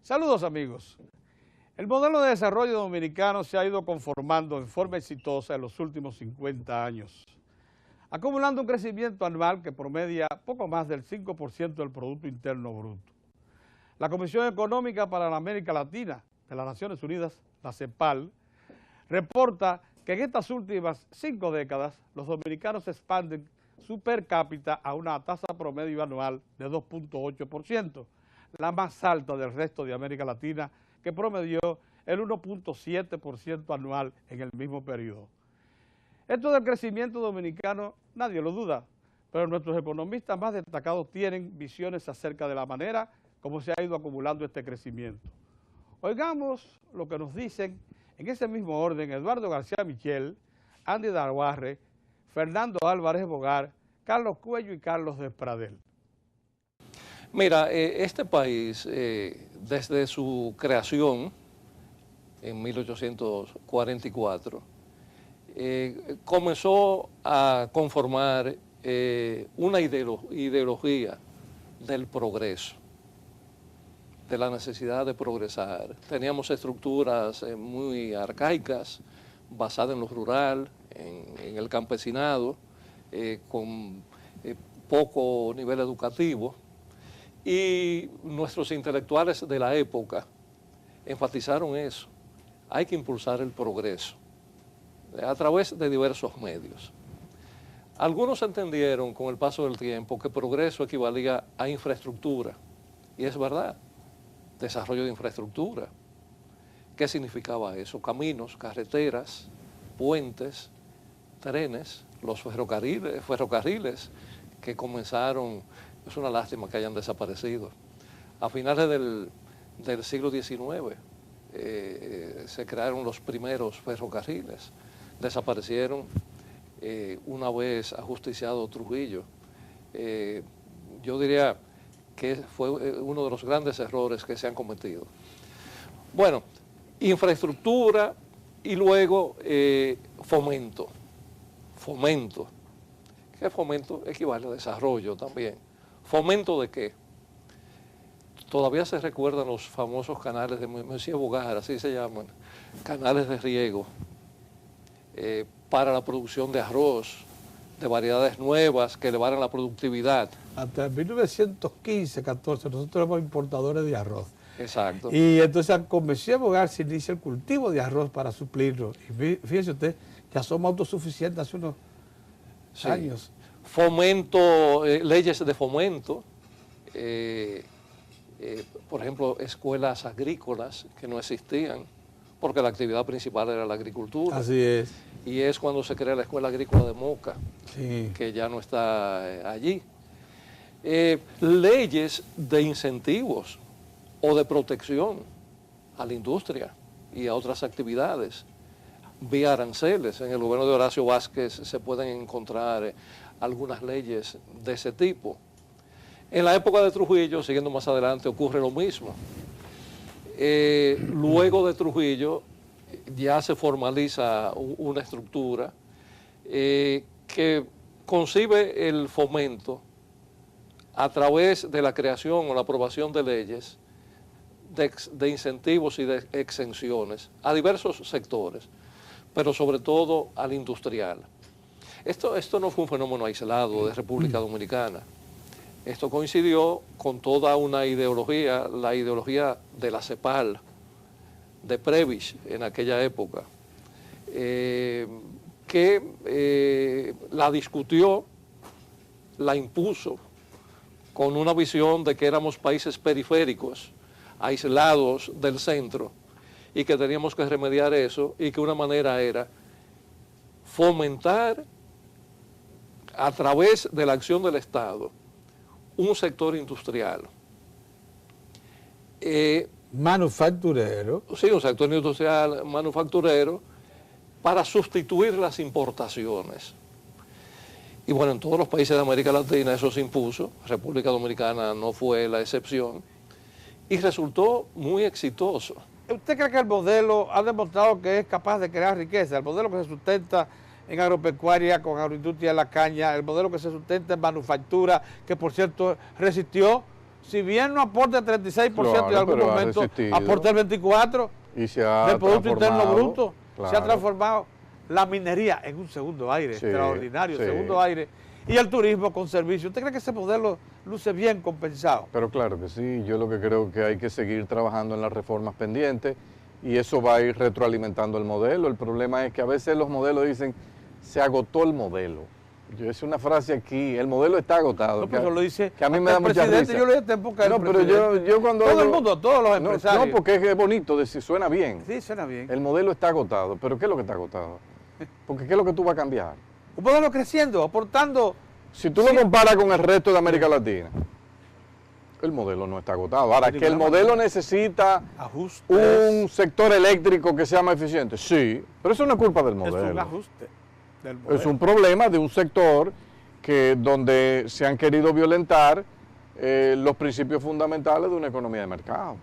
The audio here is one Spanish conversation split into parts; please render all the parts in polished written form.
Saludos amigos. El modelo de desarrollo dominicano se ha ido conformando en forma exitosa en los últimos 50 años, acumulando un crecimiento anual que promedia poco más del 5% del Producto Interno Bruto. La Comisión Económica para la América Latina de las Naciones Unidas, la CEPAL, reporta que en estas últimas 5 décadas los dominicanos expanden su per cápita a una tasa promedio anual de 2.8%, la más alta del resto de América Latina, que promedió el 1.7% anual en el mismo periodo. Esto del crecimiento dominicano nadie lo duda, pero nuestros economistas más destacados tienen visiones acerca de la manera como se ha ido acumulando este crecimiento. Oigamos lo que nos dicen en ese mismo orden Eduardo García Michel, Andy Darwarre, Fernando Álvarez Bogar, Carlos Cuello y Carlos Despradel. Mira, este país, desde su creación en 1844, comenzó a conformar una ideología del progreso, de la necesidad de progresar. Teníamos estructuras muy arcaicas, basadas en lo rural, en el campesinado, con poco nivel educativo. Y nuestros intelectuales de la época enfatizaron eso. Hay que impulsar el progreso a través de diversos medios. Algunos entendieron con el paso del tiempo que progreso equivalía a infraestructura. Y es verdad, desarrollo de infraestructura. ¿Qué significaba eso? Caminos, carreteras, puentes, trenes, los ferrocarriles que comenzaron. Es una lástima que hayan desaparecido. A finales del siglo XIX se crearon los primeros ferrocarriles. Desaparecieron una vez ajusticiado Trujillo. Yo diría que fue uno de los grandes errores que se han cometido. Bueno, infraestructura y luego fomento. Fomento. ¿Qué fomento? Equivale a desarrollo también. ¿Fomento de qué? Todavía se recuerdan los famosos canales de Monsieur Bogar, así se llaman, canales de riego para la producción de arroz, de variedades nuevas que elevaran la productividad. Hasta 1915-14 nosotros éramos importadores de arroz. Exacto. Y entonces con Monsieur Bogar se inicia el cultivo de arroz para suplirlo. Y fíjese usted, ya somos autosuficientes hace unos años. Fomento, leyes de fomento, por ejemplo, escuelas agrícolas que no existían, porque la actividad principal era la agricultura. Así es. Y es cuando se crea la Escuela Agrícola de Moca, sí, que ya no está allí. Leyes de incentivos o de protección a la industria y a otras actividades, vía aranceles. En el gobierno de Horacio Vázquez se pueden encontrar algunas leyes de ese tipo. En la época de Trujillo, siguiendo más adelante, ocurre lo mismo. Luego de Trujillo ya se formaliza una estructura que concibe el fomento a través de la creación o la aprobación de leyes de incentivos y de exenciones a diversos sectores, pero sobre todo al industrial. Esto no fue un fenómeno aislado de República Dominicana. Esto coincidió con toda una ideología, la ideología de la CEPAL, de Prebisch en aquella época, que la discutió, la impuso, con una visión de que éramos países periféricos, aislados del centro, y que teníamos que remediar eso, y que una manera era fomentar a través de la acción del Estado un sector industrial. Manufacturero. Sí, un sector industrial manufacturero para sustituir las importaciones. Y bueno, en todos los países de América Latina eso se impuso, República Dominicana no fue la excepción, y resultó muy exitoso. ¿Usted cree que el modelo ha demostrado que es capaz de crear riqueza? El modelo que se sustenta en agropecuaria, con agroindustria de la caña, el modelo que se sustenta en manufactura, que por cierto resistió si bien no aporta el 36% Claro, en algún pero ha momento, resistido. aporta el 24% Y se ha del Producto Interno transformado, Bruto, se ha claro. transformado la minería en un segundo aire, Sí, extraordinario, sí. segundo aire, y el turismo con servicio. ¿Usted cree que ese modelo luce bien compensado? Pero claro que sí, yo lo que creo que hay que seguir trabajando en las reformas pendientes y eso va a ir retroalimentando el modelo. El problema es que a veces los modelos dicen, se agotó el modelo. Yo es una frase aquí, el modelo está agotado. No, pero lo dice que a mí me hasta da el mucha presidente, risa. yo leí esta época del No, pero presidente. yo cuando todo el hablo- mundo, todos los empresarios. No, porque es bonito, decir, suena bien. Sí, suena bien. El modelo está agotado, pero ¿qué es lo que está agotado? Porque ¿qué es lo que tú vas a cambiar? Un modelo creciendo, aportando. Si tú lo comparas con el resto de América Latina, el modelo no está agotado. Ahora, que el modelo necesita Ajustes. un sector eléctrico que sea más eficiente, sí, pero eso no es culpa del Es modelo. un ajuste del modelo. Es un problema de un sector que donde se han querido violentar los principios fundamentales de una economía de mercado.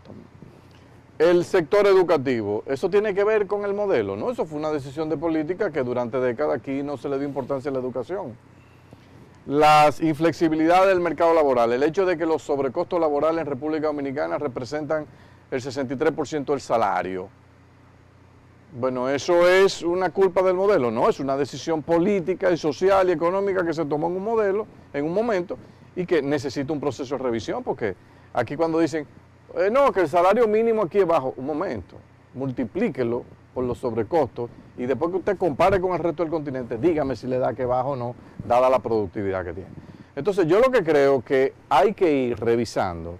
El sector educativo, eso tiene que ver con el modelo, ¿no? Eso fue una decisión de política que durante décadas aquí no se le dio importancia a la educación. Las inflexibilidades del mercado laboral, el hecho de que los sobrecostos laborales en República Dominicana representan el 63% del salario. Bueno, eso es una culpa del modelo, no, es una decisión política y social y económica que se tomó en un modelo, en un momento, y que necesita un proceso de revisión, porque aquí cuando dicen, no, que el salario mínimo aquí es bajo, un momento, multiplíquelo por los sobrecostos y después que usted compare con el resto del continente, dígame si le da que bajo o no, dada la productividad que tiene. Entonces yo lo que creo que hay que ir revisando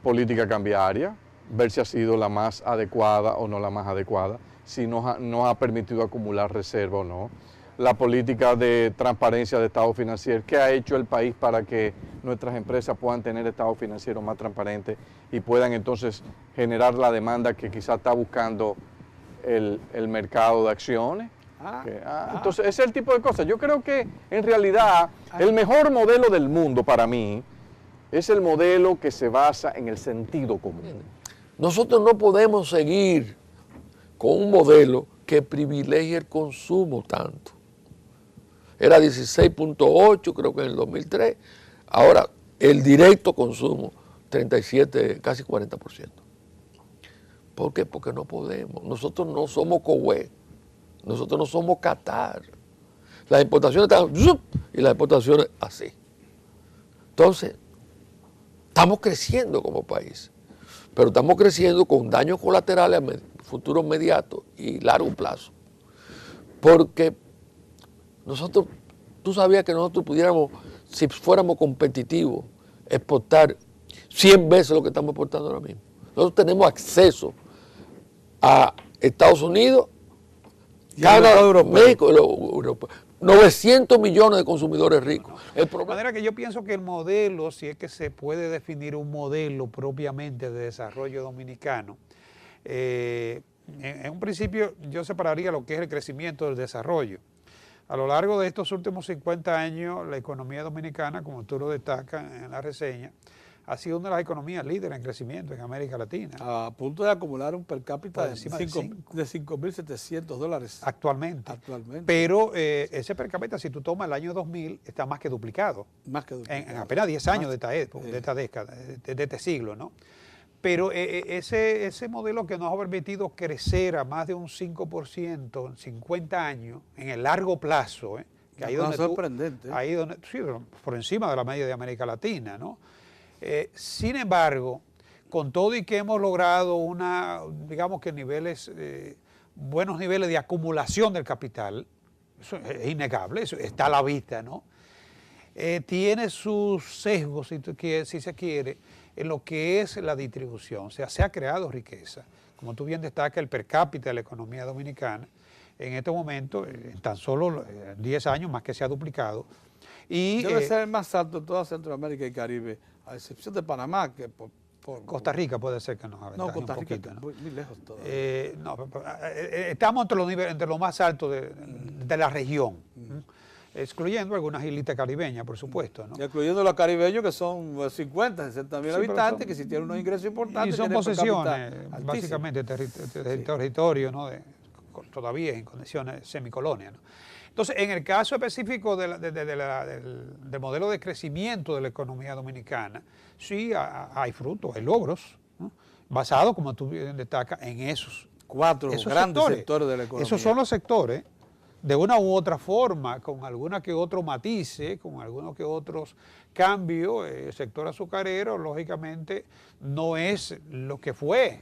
política cambiaria, ver si ha sido la más adecuada o no la más adecuada, si nos ha permitido acumular reserva o no, la política de transparencia de estado financiero, qué ha hecho el país para que nuestras empresas puedan tener estados financieros más transparentes y puedan entonces generar la demanda que quizás está buscando el mercado de acciones. Entonces, ese es el tipo de cosas. Yo creo que en realidad el mejor modelo del mundo para mí es el modelo que se basa en el sentido común. Nosotros no podemos seguir con un modelo que privilegie el consumo tanto. Era 16.8 creo que en el 2003, ahora el directo consumo 37, casi 40%. ¿Por qué? Porque no podemos. Nosotros no somos Kuwait, nosotros no somos Qatar. Las importaciones están ¡zup! Y las exportaciones así. Entonces, estamos creciendo como país, pero estamos creciendo con daños colaterales a futuro inmediato y largo plazo. Porque nosotros, tú sabías que nosotros pudiéramos, si fuéramos competitivos, exportar 100 veces lo que estamos exportando ahora mismo. Nosotros tenemos acceso a Estados Unidos, Canadá, México, Europa. 900 millones de consumidores ricos. De manera que yo pienso que el modelo, si es que se puede definir un modelo propiamente de desarrollo dominicano, en un principio yo separaría lo que es el crecimiento del desarrollo. A lo largo de estos últimos 50 años, la economía dominicana, como tú lo destacas en la reseña, ha sido una de las economías líderes en crecimiento en América Latina. A punto de acumular un per cápita de encima de 5.700 dólares. Actualmente. Actualmente. Pero ese per cápita, si tú tomas el año 2000, está más que duplicado. Más que duplicado. En apenas 10 años de esta época, de esta década, de este siglo, ¿no? Pero ese modelo que nos ha permitido crecer a más de un 5% en 50 años, en el largo plazo, que ahí donde sorprendente. Ahí donde, sí, por encima de la media de América Latina, ¿no? Sin embargo, con todo y que hemos logrado digamos que buenos niveles de acumulación del capital, eso es innegable, eso está a la vista, ¿no? Tiene sus sesgos, si se quiere, en lo que es la distribución. O sea, se ha creado riqueza. Como tú bien destacas, el per cápita de la economía dominicana, en este momento, en tan solo 10 años, más que se ha duplicado. Y, debe ser el más alto de toda Centroamérica y Caribe, a excepción de Panamá, que por Costa Rica puede ser que nos aventaje Costa Rica un poquito, ¿no? Muy lejos todavía. Estamos entre los más altos de la región, excluyendo algunas islitas caribeñas, por supuesto, ¿no? Y incluyendo los caribeños, que son 50, 60 mil habitantes, que si tienen unos ingresos importantes. Y son tienen per cápita posesiones, altísimo. básicamente, territorio, ¿no? todavía en condiciones semicolonias, ¿no? Entonces, en el caso específico del modelo de crecimiento de la economía dominicana, sí hay frutos, hay logros, ¿no? Basados, como tú bien destacas, en esos grandes sectores de la economía. Esos son los sectores, de una u otra forma, con alguna que otro matice, con algunos que otros cambios. El sector azucarero, lógicamente, no es lo que fue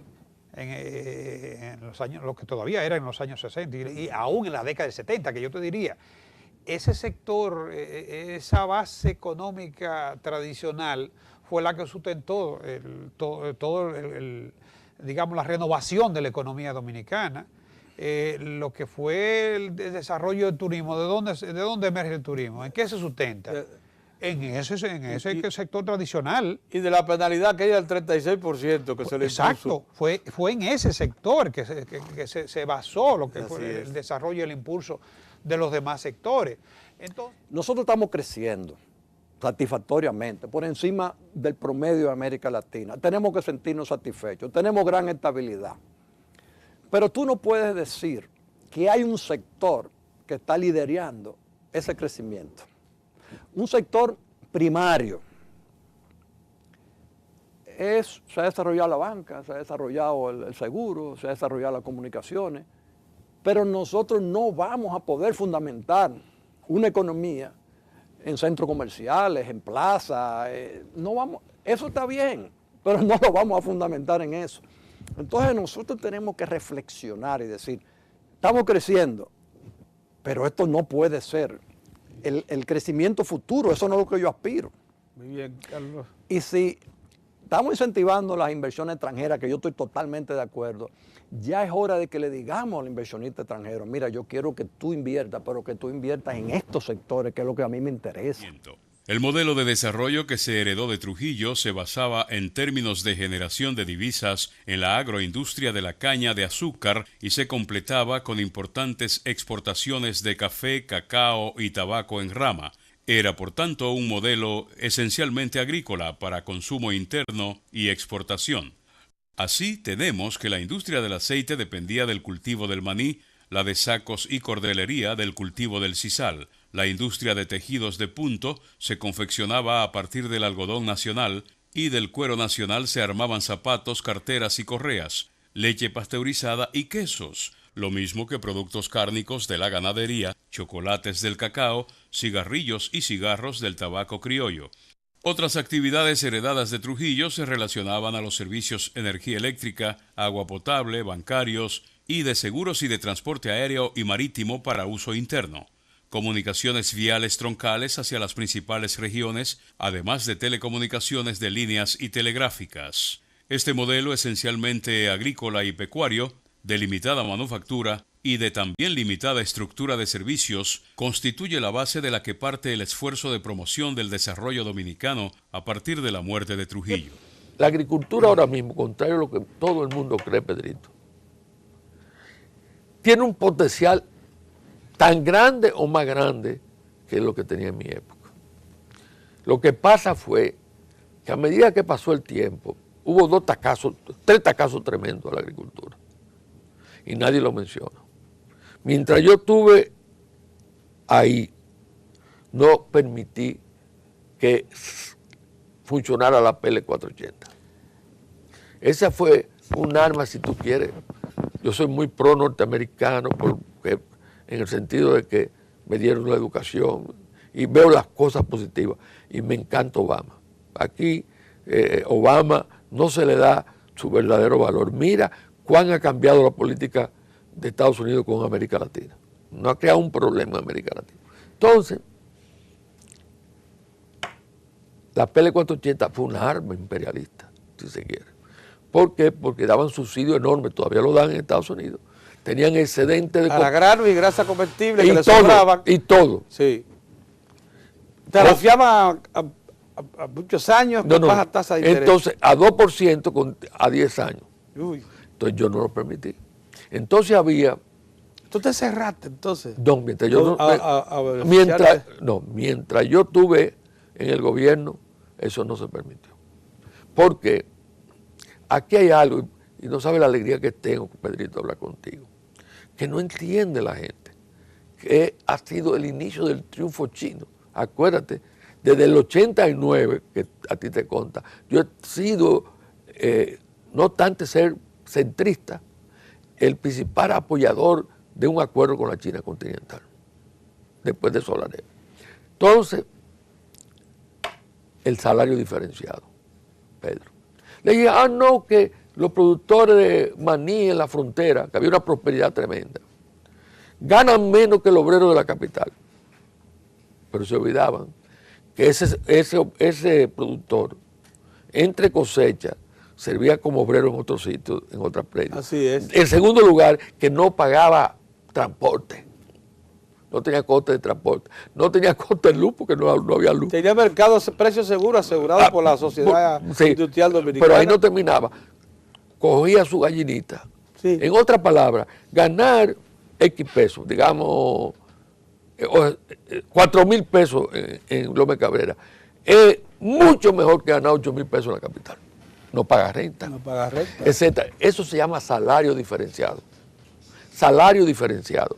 en los años, lo que todavía era en los años 60 y aún en la década del 70, que yo te diría, ese sector, esa base económica tradicional fue la que sustentó digamos, la renovación de la economía dominicana. Lo que fue el desarrollo del turismo, ¿de dónde emerge el turismo? ¿En qué se sustenta? En ese sector tradicional. Y de la penalidad que hay del 36% que se le impuso. Exacto, fue en ese sector que se basó lo que fue el desarrollo y el impulso de los demás sectores. Entonces, nosotros estamos creciendo satisfactoriamente, por encima del promedio de América Latina. Tenemos que sentirnos satisfechos, tenemos gran estabilidad. Pero tú no puedes decir que hay un sector que está liderando ese crecimiento. Un sector primario. Se ha desarrollado la banca, se ha desarrollado el seguro, se ha desarrollado las comunicaciones, pero nosotros no vamos a poder fundamentar una economía en centros comerciales, en plazas, no vamos, eso está bien, pero no lo vamos a fundamentar en eso. Entonces nosotros tenemos que reflexionar y decir, estamos creciendo, pero esto no puede ser el crecimiento futuro, eso no es lo que yo aspiro. Muy bien, Carlos. Y si estamos incentivando las inversiones extranjeras, que yo estoy totalmente de acuerdo, ya es hora de que le digamos al inversionista extranjero, mira, yo quiero que tú inviertas, pero que tú inviertas en estos sectores, que es lo que a mí me interesa. El modelo de desarrollo que se heredó de Trujillo se basaba en términos de generación de divisas en la agroindustria de la caña de azúcar y se completaba con importantes exportaciones de café, cacao y tabaco en rama. Era, por tanto, un modelo esencialmente agrícola para consumo interno y exportación. Así tenemos que la industria del aceite dependía del cultivo del maní, la de sacos y cordelería del cultivo del sisal. La industria de tejidos de punto se confeccionaba a partir del algodón nacional y del cuero nacional se armaban zapatos, carteras y correas, leche pasteurizada y quesos, lo mismo que productos cárnicos de la ganadería, chocolates del cacao, cigarrillos y cigarros del tabaco criollo. Otras actividades heredadas de Trujillo se relacionaban a los servicios energía eléctrica, agua potable, bancarios y de seguros y de transporte aéreo y marítimo para uso interno. Comunicaciones viales troncales hacia las principales regiones, además de telecomunicaciones de líneas y telegráficas. Este modelo esencialmente agrícola y pecuario, de limitada manufactura y de también limitada estructura de servicios, constituye la base de la que parte el esfuerzo de promoción del desarrollo dominicano a partir de la muerte de Trujillo. La agricultura ahora mismo, contrario a lo que todo el mundo cree, Pedrito, tiene un potencial tan grande o más grande que lo que tenía en mi época. Lo que pasa fue que a medida que pasó el tiempo, hubo tres tacazos tremendos a la agricultura. Y nadie lo menciona. Mientras yo estuve ahí, no permití que funcionara la PL 480. Esa fue un arma, si tú quieres. Yo soy muy pro norteamericano porque, en el sentido de que me dieron una educación y veo las cosas positivas. Y me encanta Obama. Aquí Obama no se le da su verdadero valor. Mira cuán ha cambiado la política de Estados Unidos con América Latina. No ha creado un problema en América Latina. Entonces, la PL 480 fue una arma imperialista, si se quiere. ¿Por qué? Porque daban subsidios enormes, todavía lo dan en Estados Unidos. Tenían excedente de... A grano y grasa comestible que y le todo, sobraban. y todo. Sí. Te la fiaban a muchos años con baja tasa de interés. Entonces, a 2% a 10 años. Uy. Entonces yo no lo permití. Entonces había... ¿Tú te cerraste entonces? No, mientras yo a mientras yo estuve en el gobierno, eso no se permitió. Porque aquí hay algo, y no sabes la alegría que tengo, Pedrito, hablar contigo, que no entiende la gente, que ha sido el inicio del triunfo chino. Acuérdate, desde el 89, que a ti te conta, yo he sido, no obstante ser centrista, el principal apoyador de un acuerdo con la China continental, después de Solaré. Entonces, el salario diferenciado, Pedro. Le dije, no, que los productores de maní en la frontera, que había una prosperidad tremenda, ganan menos que el obrero de la capital. Pero se olvidaban que ese productor, entre cosechas, servía como obrero en otros sitios, en otras predios. Así es. En segundo lugar, que no pagaba transporte. No tenía coste de transporte. No tenía coste de luz porque no había luz. Tenía mercado precio seguro asegurado por la sociedad industrial dominicana. Pero ahí no terminaba. Cogía su gallinita. Sí. En otras palabras, ganar X pesos, digamos 4,000 pesos en López Cabrera, es mucho mejor que ganar 8,000 pesos en la capital. No paga renta. No paga renta. Etcétera. Eso se llama salario diferenciado. Salario diferenciado.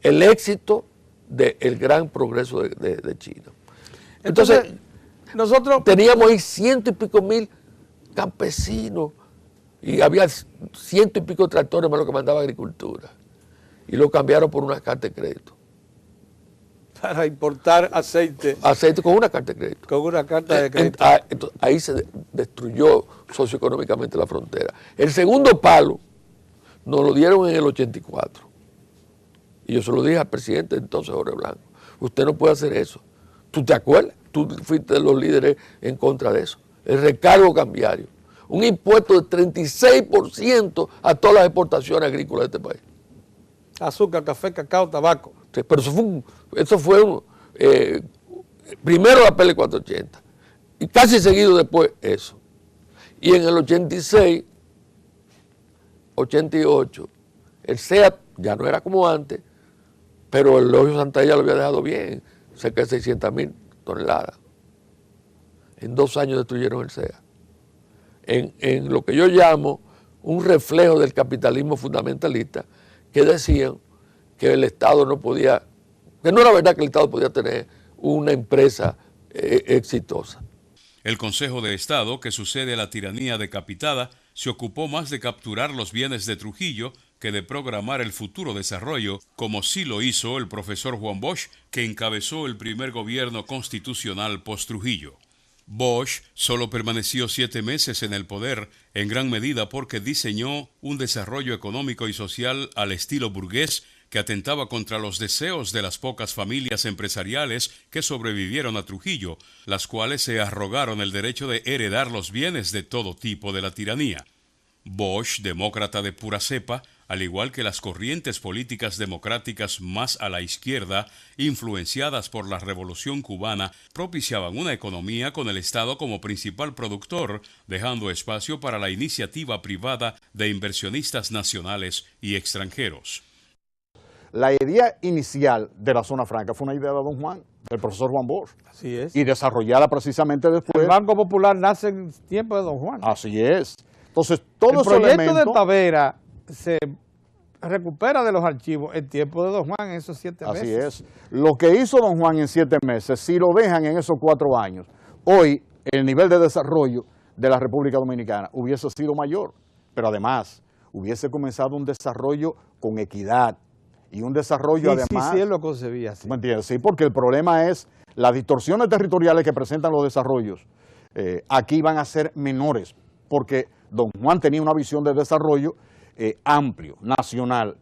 El éxito del gran progreso de China. Entonces, nosotros teníamos ahí 100 y pico mil campesinos y había 100 y pico tractores más lo que mandaba agricultura. Y lo cambiaron por una carta de crédito. para importar aceite. Aceite con una carta de crédito. Con una carta de crédito. Entonces, ahí se destruyó socioeconómicamente la frontera. El segundo palo nos lo dieron en el 84. Y yo se lo dije al presidente entonces, Jorge Blanco. Usted no puede hacer eso. ¿Tú te acuerdas? Tú fuiste de los líderes en contra de eso. El recargo cambiario. Un impuesto de 36% a todas las exportaciones agrícolas de este país. Azúcar, café, cacao, tabaco. Sí, pero eso fue primero la PL 480 y casi seguido después eso. Y en el 86, 88, el SEAT ya no era como antes, pero el Elogio Santalla lo había dejado bien, cerca de 600,000 toneladas. En 2 años destruyeron el SEAT. En lo que yo llamo un reflejo del capitalismo fundamentalista, que decían que el Estado no podía, que no era verdad que el Estado podía tener una empresa exitosa. El Consejo de Estado, que sucede a la tiranía decapitada, se ocupó más de capturar los bienes de Trujillo que de programar el futuro desarrollo, como sí lo hizo el profesor Juan Bosch, que encabezó el primer gobierno constitucional post-Trujillo. Bosch solo permaneció 7 meses en el poder, en gran medida porque diseñó un desarrollo económico y social al estilo burgués que atentaba contra los deseos de las pocas familias empresariales que sobrevivieron a Trujillo, las cuales se arrogaron el derecho de heredar los bienes de todo tipo de la tiranía. Bosch, demócrata de pura cepa, al igual que las corrientes políticas democráticas más a la izquierda, influenciadas por la Revolución Cubana, propiciaban una economía con el Estado como principal productor, dejando espacio para la iniciativa privada de inversionistas nacionales y extranjeros. La idea inicial de la zona franca fue una idea de don Juan, del profesor Juan Bosch. Así es. Y desarrollada precisamente después. El Banco Popular nace en tiempo de don Juan. Así es. Entonces, todo el ese proyecto elemento, de Tavera se recupera de los archivos en tiempo de don Juan en esos 7 meses. Así es. Lo que hizo don Juan en 7 meses, si lo dejan en esos 4 años, hoy el nivel de desarrollo de la República Dominicana hubiese sido mayor, pero además hubiese comenzado un desarrollo con equidad y un desarrollo además... Sí, él lo concebía así. ¿Me entiendes? Sí, porque el problema es las distorsiones territoriales que presentan los desarrollos. Aquí van a ser menores, porque don Juan tenía una visión de desarrollo amplio, nacional,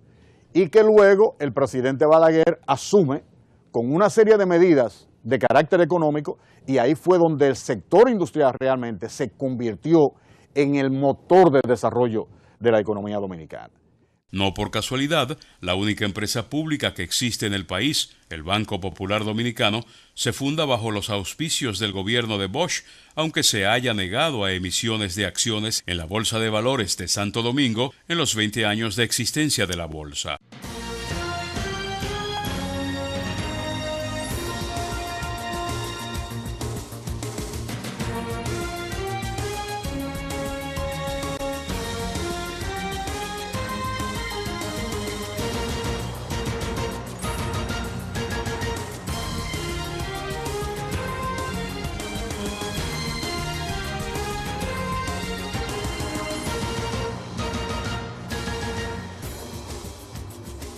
y que luego el presidente Balaguer asume con una serie de medidas de carácter económico, y ahí fue donde el sector industrial realmente se convirtió en el motor de desarrollo de la economía dominicana. No por casualidad, la única empresa pública que existe en el país, el Banco Popular Dominicano, se funda bajo los auspicios del gobierno de Bosch, aunque se haya negado a emisiones de acciones en la Bolsa de Valores de Santo Domingo en los 20 años de existencia de la bolsa.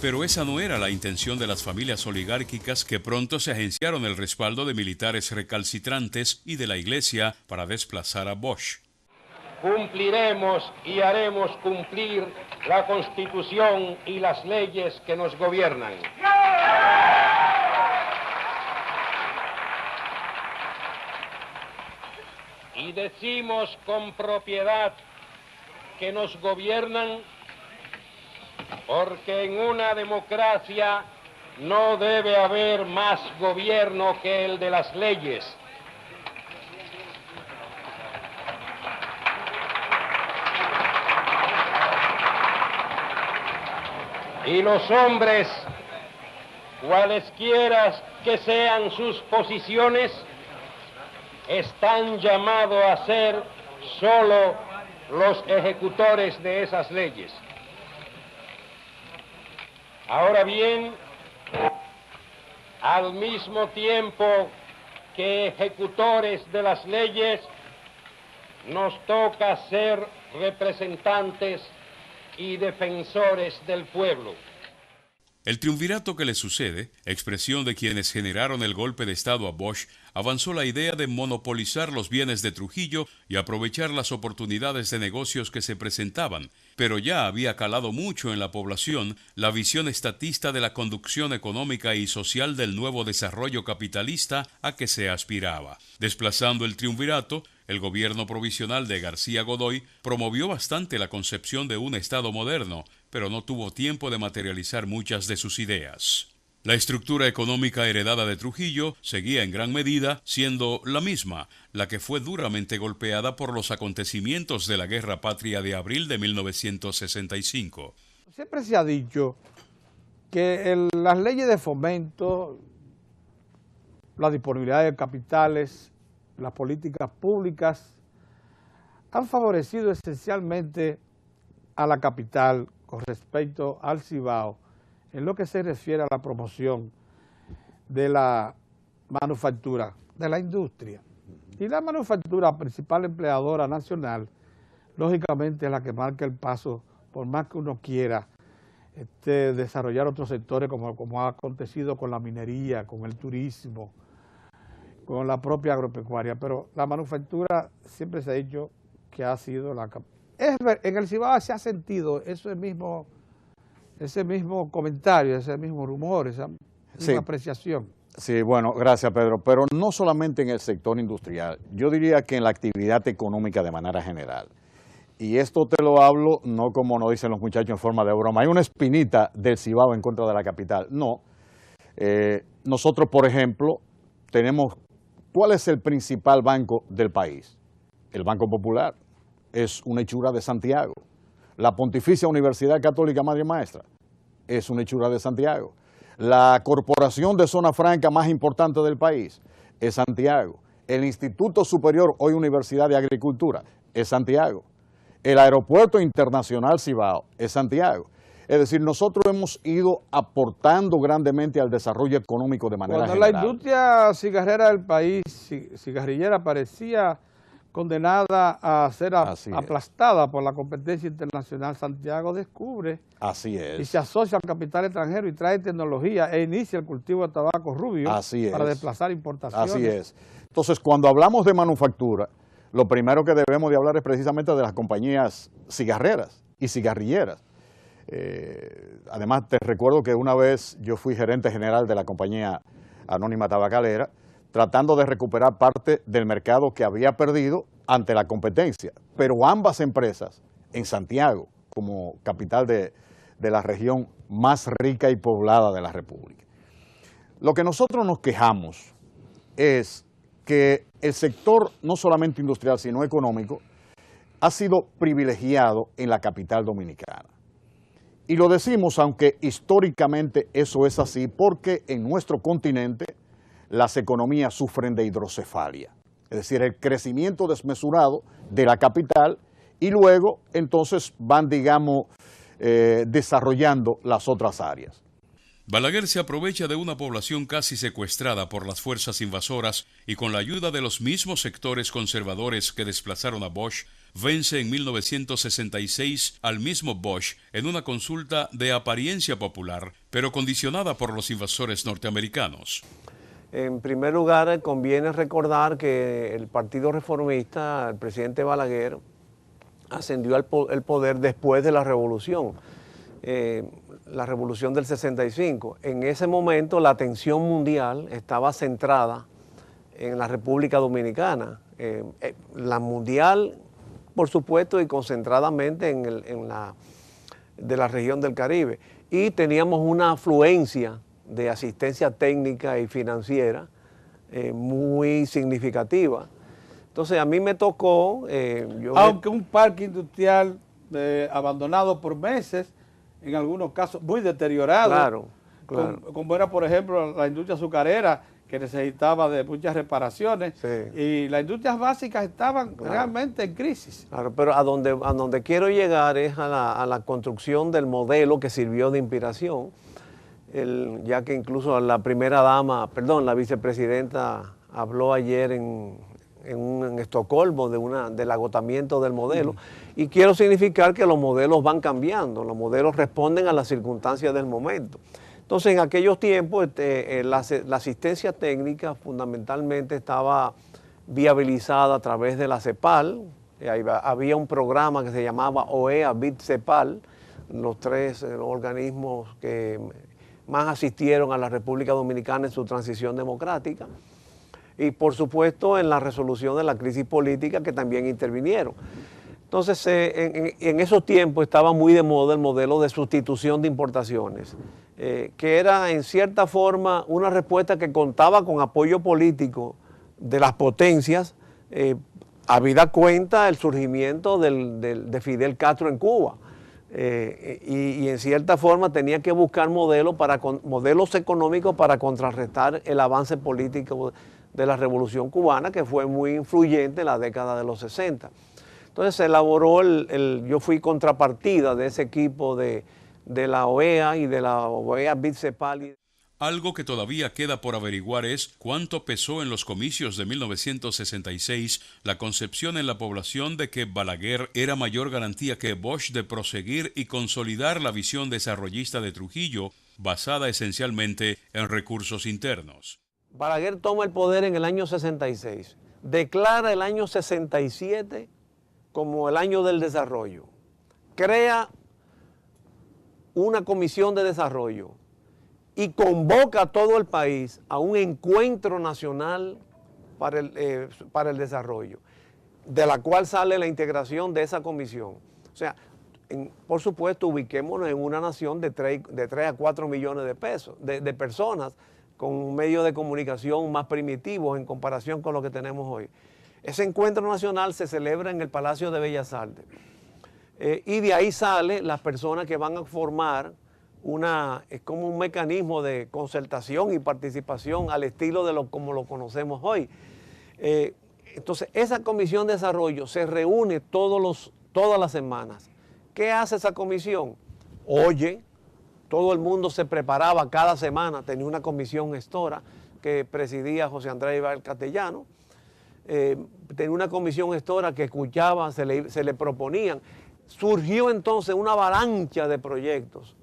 Pero esa no era la intención de las familias oligárquicas que pronto se agenciaron el respaldo de militares recalcitrantes y de la Iglesia para desplazar a Bosch. Cumpliremos y haremos cumplir la Constitución y las leyes que nos gobiernan. Y decimos con propiedad que nos gobiernan porque en una democracia no debe haber más gobierno que el de las leyes. Y los hombres, cualesquiera que sean sus posiciones, están llamados a ser solo los ejecutores de esas leyes. Ahora bien, al mismo tiempo que ejecutores de las leyes, nos toca ser representantes y defensores del pueblo. El triunvirato que le sucede, expresión de quienes generaron el golpe de Estado a Bosch, avanzó la idea de monopolizar los bienes de Trujillo y aprovechar las oportunidades de negocios que se presentaban, pero ya había calado mucho en la población la visión estatista de la conducción económica y social del nuevo desarrollo capitalista a que se aspiraba. Desplazando el triunvirato, el gobierno provisional de García Godoy promovió bastante la concepción de un Estado moderno, pero no tuvo tiempo de materializar muchas de sus ideas. La estructura económica heredada de Trujillo seguía en gran medida siendo la misma, la que fue duramente golpeada por los acontecimientos de la Guerra Patria de abril de 1965. Siempre se ha dicho que las leyes de fomento, la disponibilidad de capitales, las políticas públicas han favorecido esencialmente a la capital con respecto al Cibao en lo que se refiere a la promoción de la manufactura, de la industria. Y la manufactura, principal empleadora nacional, lógicamente es la que marca el paso, por más que uno quiera desarrollar otros sectores como ha acontecido con la minería, con el turismo, con la propia agropecuaria, pero la manufactura siempre se ha dicho que ha sido la... En el Cibao se ha sentido ese mismo comentario, ese mismo rumor, esa misma apreciación. Sí, bueno, gracias Pedro, pero no solamente en el sector industrial, yo diría que en la actividad económica de manera general. Y esto te lo hablo no como nos dicen los muchachos en forma de broma, hay una espinita del Cibao en contra de la capital, no. Nosotros, por ejemplo, tenemos, ¿cuál es el principal banco del país? El Banco Popular, es una hechura de Santiago. La Pontificia Universidad Católica Madre y Maestra, es una hechura de Santiago. La corporación de zona franca más importante del país es Santiago. El Instituto Superior, hoy Universidad de Agricultura, es Santiago. El Aeropuerto Internacional Cibao es Santiago. Es decir, nosotros hemos ido aportando grandemente al desarrollo económico de manera general. Cuando la industria cigarrera del país, cigarrillera, parecía condenada a ser aplastada por la competencia internacional, Santiago descubre y se asocia al capital extranjero y trae tecnología e inicia el cultivo de tabaco rubio para desplazar importaciones. Así es. Entonces, cuando hablamos de manufactura, lo primero que debemos de hablar es precisamente de las compañías cigarreras y cigarrilleras. Además, te recuerdo que una vez yo fui gerente general de la compañía anónima tabacalera, tratando de recuperar parte del mercado que había perdido ante la competencia. Pero ambas empresas en Santiago, como capital de la región más rica y poblada de la República. Lo que nosotros nos quejamos es que el sector, no solamente industrial, sino económico, ha sido privilegiado en la capital dominicana. Y lo decimos, aunque históricamente eso es así, porque en nuestro continente las economías sufren de hidrocefalia, es decir, el crecimiento desmesurado de la capital y luego entonces van, digamos, desarrollando las otras áreas. Balaguer se aprovecha de una población casi secuestrada por las fuerzas invasoras y con la ayuda de los mismos sectores conservadores que desplazaron a Bosch, vence en 1966 al mismo Bosch en una consulta de apariencia popular, pero condicionada por los invasores norteamericanos. En primer lugar, conviene recordar que el Partido Reformista, el presidente Balaguer, ascendió al poder después de la revolución del 65. En ese momento la atención mundial estaba centrada en la República Dominicana. La mundial, por supuesto, y concentradamente en la región del Caribe. Y teníamos una afluencia de asistencia técnica y financiera muy significativa. Entonces a mí me tocó... aunque un parque industrial abandonado por meses, en algunos casos muy deteriorado, claro. Como era por ejemplo la industria azucarera, que necesitaba de muchas reparaciones, sí. Y las industrias básicas estaban realmente en crisis. Claro, pero a donde quiero llegar es a la construcción del modelo que sirvió de inspiración, ya que incluso la la vicepresidenta habló ayer en Estocolmo del agotamiento del modelo, y quiero significar que los modelos van cambiando, los modelos responden a las circunstancias del momento. Entonces, en aquellos tiempos, la asistencia técnica fundamentalmente estaba viabilizada a través de la CEPAL. Había un programa que se llamaba OEA, BID, CEPAL, los tres organismos que más asistieron a la República Dominicana en su transición democrática. Y, por supuesto, en la resolución de la crisis política, que también intervinieron. Entonces, en esos tiempos estaba muy de moda el modelo de sustitución de importaciones, que era en cierta forma una respuesta que contaba con apoyo político de las potencias, habida cuenta el surgimiento de Fidel Castro en Cuba. Y en cierta forma tenía que buscar modelos económicos para contrarrestar el avance político de la Revolución Cubana, que fue muy influyente en la década de los 60. Entonces se elaboró yo fui contrapartida de ese equipo de la OEA y de la OEA BID-CEPAL. Algo que todavía queda por averiguar es cuánto pesó en los comicios de 1966 la concepción en la población de que Balaguer era mayor garantía que Bosch de proseguir y consolidar la visión desarrollista de Trujillo, basada esencialmente en recursos internos. Balaguer toma el poder en el año 66, declara el año 67 como el año del desarrollo, crea una comisión de desarrollo y convoca a todo el país a un encuentro nacional para el desarrollo, de la cual sale la integración de esa comisión. O sea, por supuesto, ubiquémonos en una nación de 3 a 4 millones de personas, con medios de comunicación más primitivos en comparación con lo que tenemos hoy. Ese encuentro nacional se celebra en el Palacio de Bellas Artes. Y de ahí salen las personas que van a formar es como un mecanismo de concertación y participación al estilo de como lo conocemos hoy. Entonces, esa comisión de desarrollo se reúne todas las semanas. ¿Qué hace esa comisión? Oye, todo el mundo se preparaba cada semana, tenía una comisión gestora que presidía José Andrés Ibar Castellano, tenía una comisión gestora que escuchaba, se le proponían. Surgió entonces una avalancha de proyectos,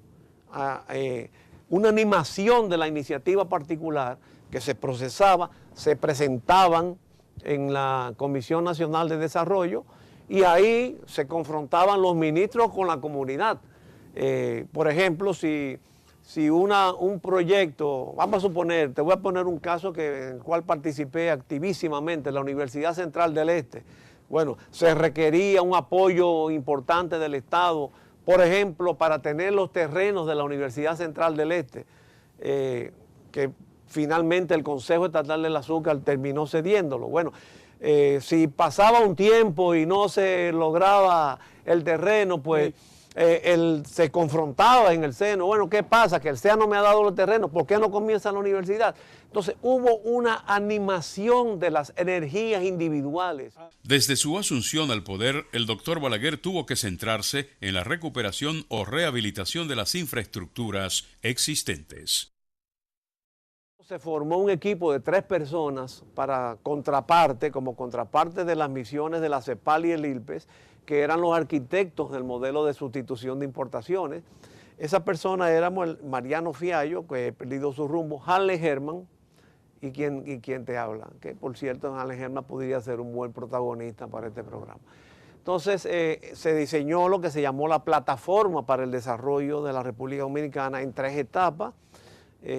una animación de la iniciativa particular que se procesaba, se presentaban en la Comisión Nacional de Desarrollo y ahí se confrontaban los ministros con la comunidad. Por ejemplo, si un proyecto, vamos a suponer, te voy a poner un caso en el cual participé activísimamente, la Universidad Central del Este. Bueno, se requería un apoyo importante del Estado, por ejemplo, para tener los terrenos de la Universidad Central del Este, que finalmente el Consejo Estatal del Azúcar terminó cediéndolo. Bueno, si pasaba un tiempo y no se lograba el terreno, pues él se confrontaba en el seno, bueno, ¿qué pasa? Que el SEA no me ha dado los terrenos, ¿por qué no comienza la universidad? Entonces hubo una animación de las energías individuales. Desde su asunción al poder, el doctor Balaguer tuvo que centrarse en la recuperación o rehabilitación de las infraestructuras existentes. Se formó un equipo de 3 personas para como contraparte de las misiones de la CEPAL y el ILPES, que eran los arquitectos del modelo de sustitución de importaciones. Esa persona éramos el Mariano Fiallo, que he perdido su rumbo, Hanley Herman, y quien te habla, que por cierto Hanley Herman podría ser un buen protagonista para este programa. Entonces se diseñó lo que se llamó la plataforma para el desarrollo de la República Dominicana en 3 etapas,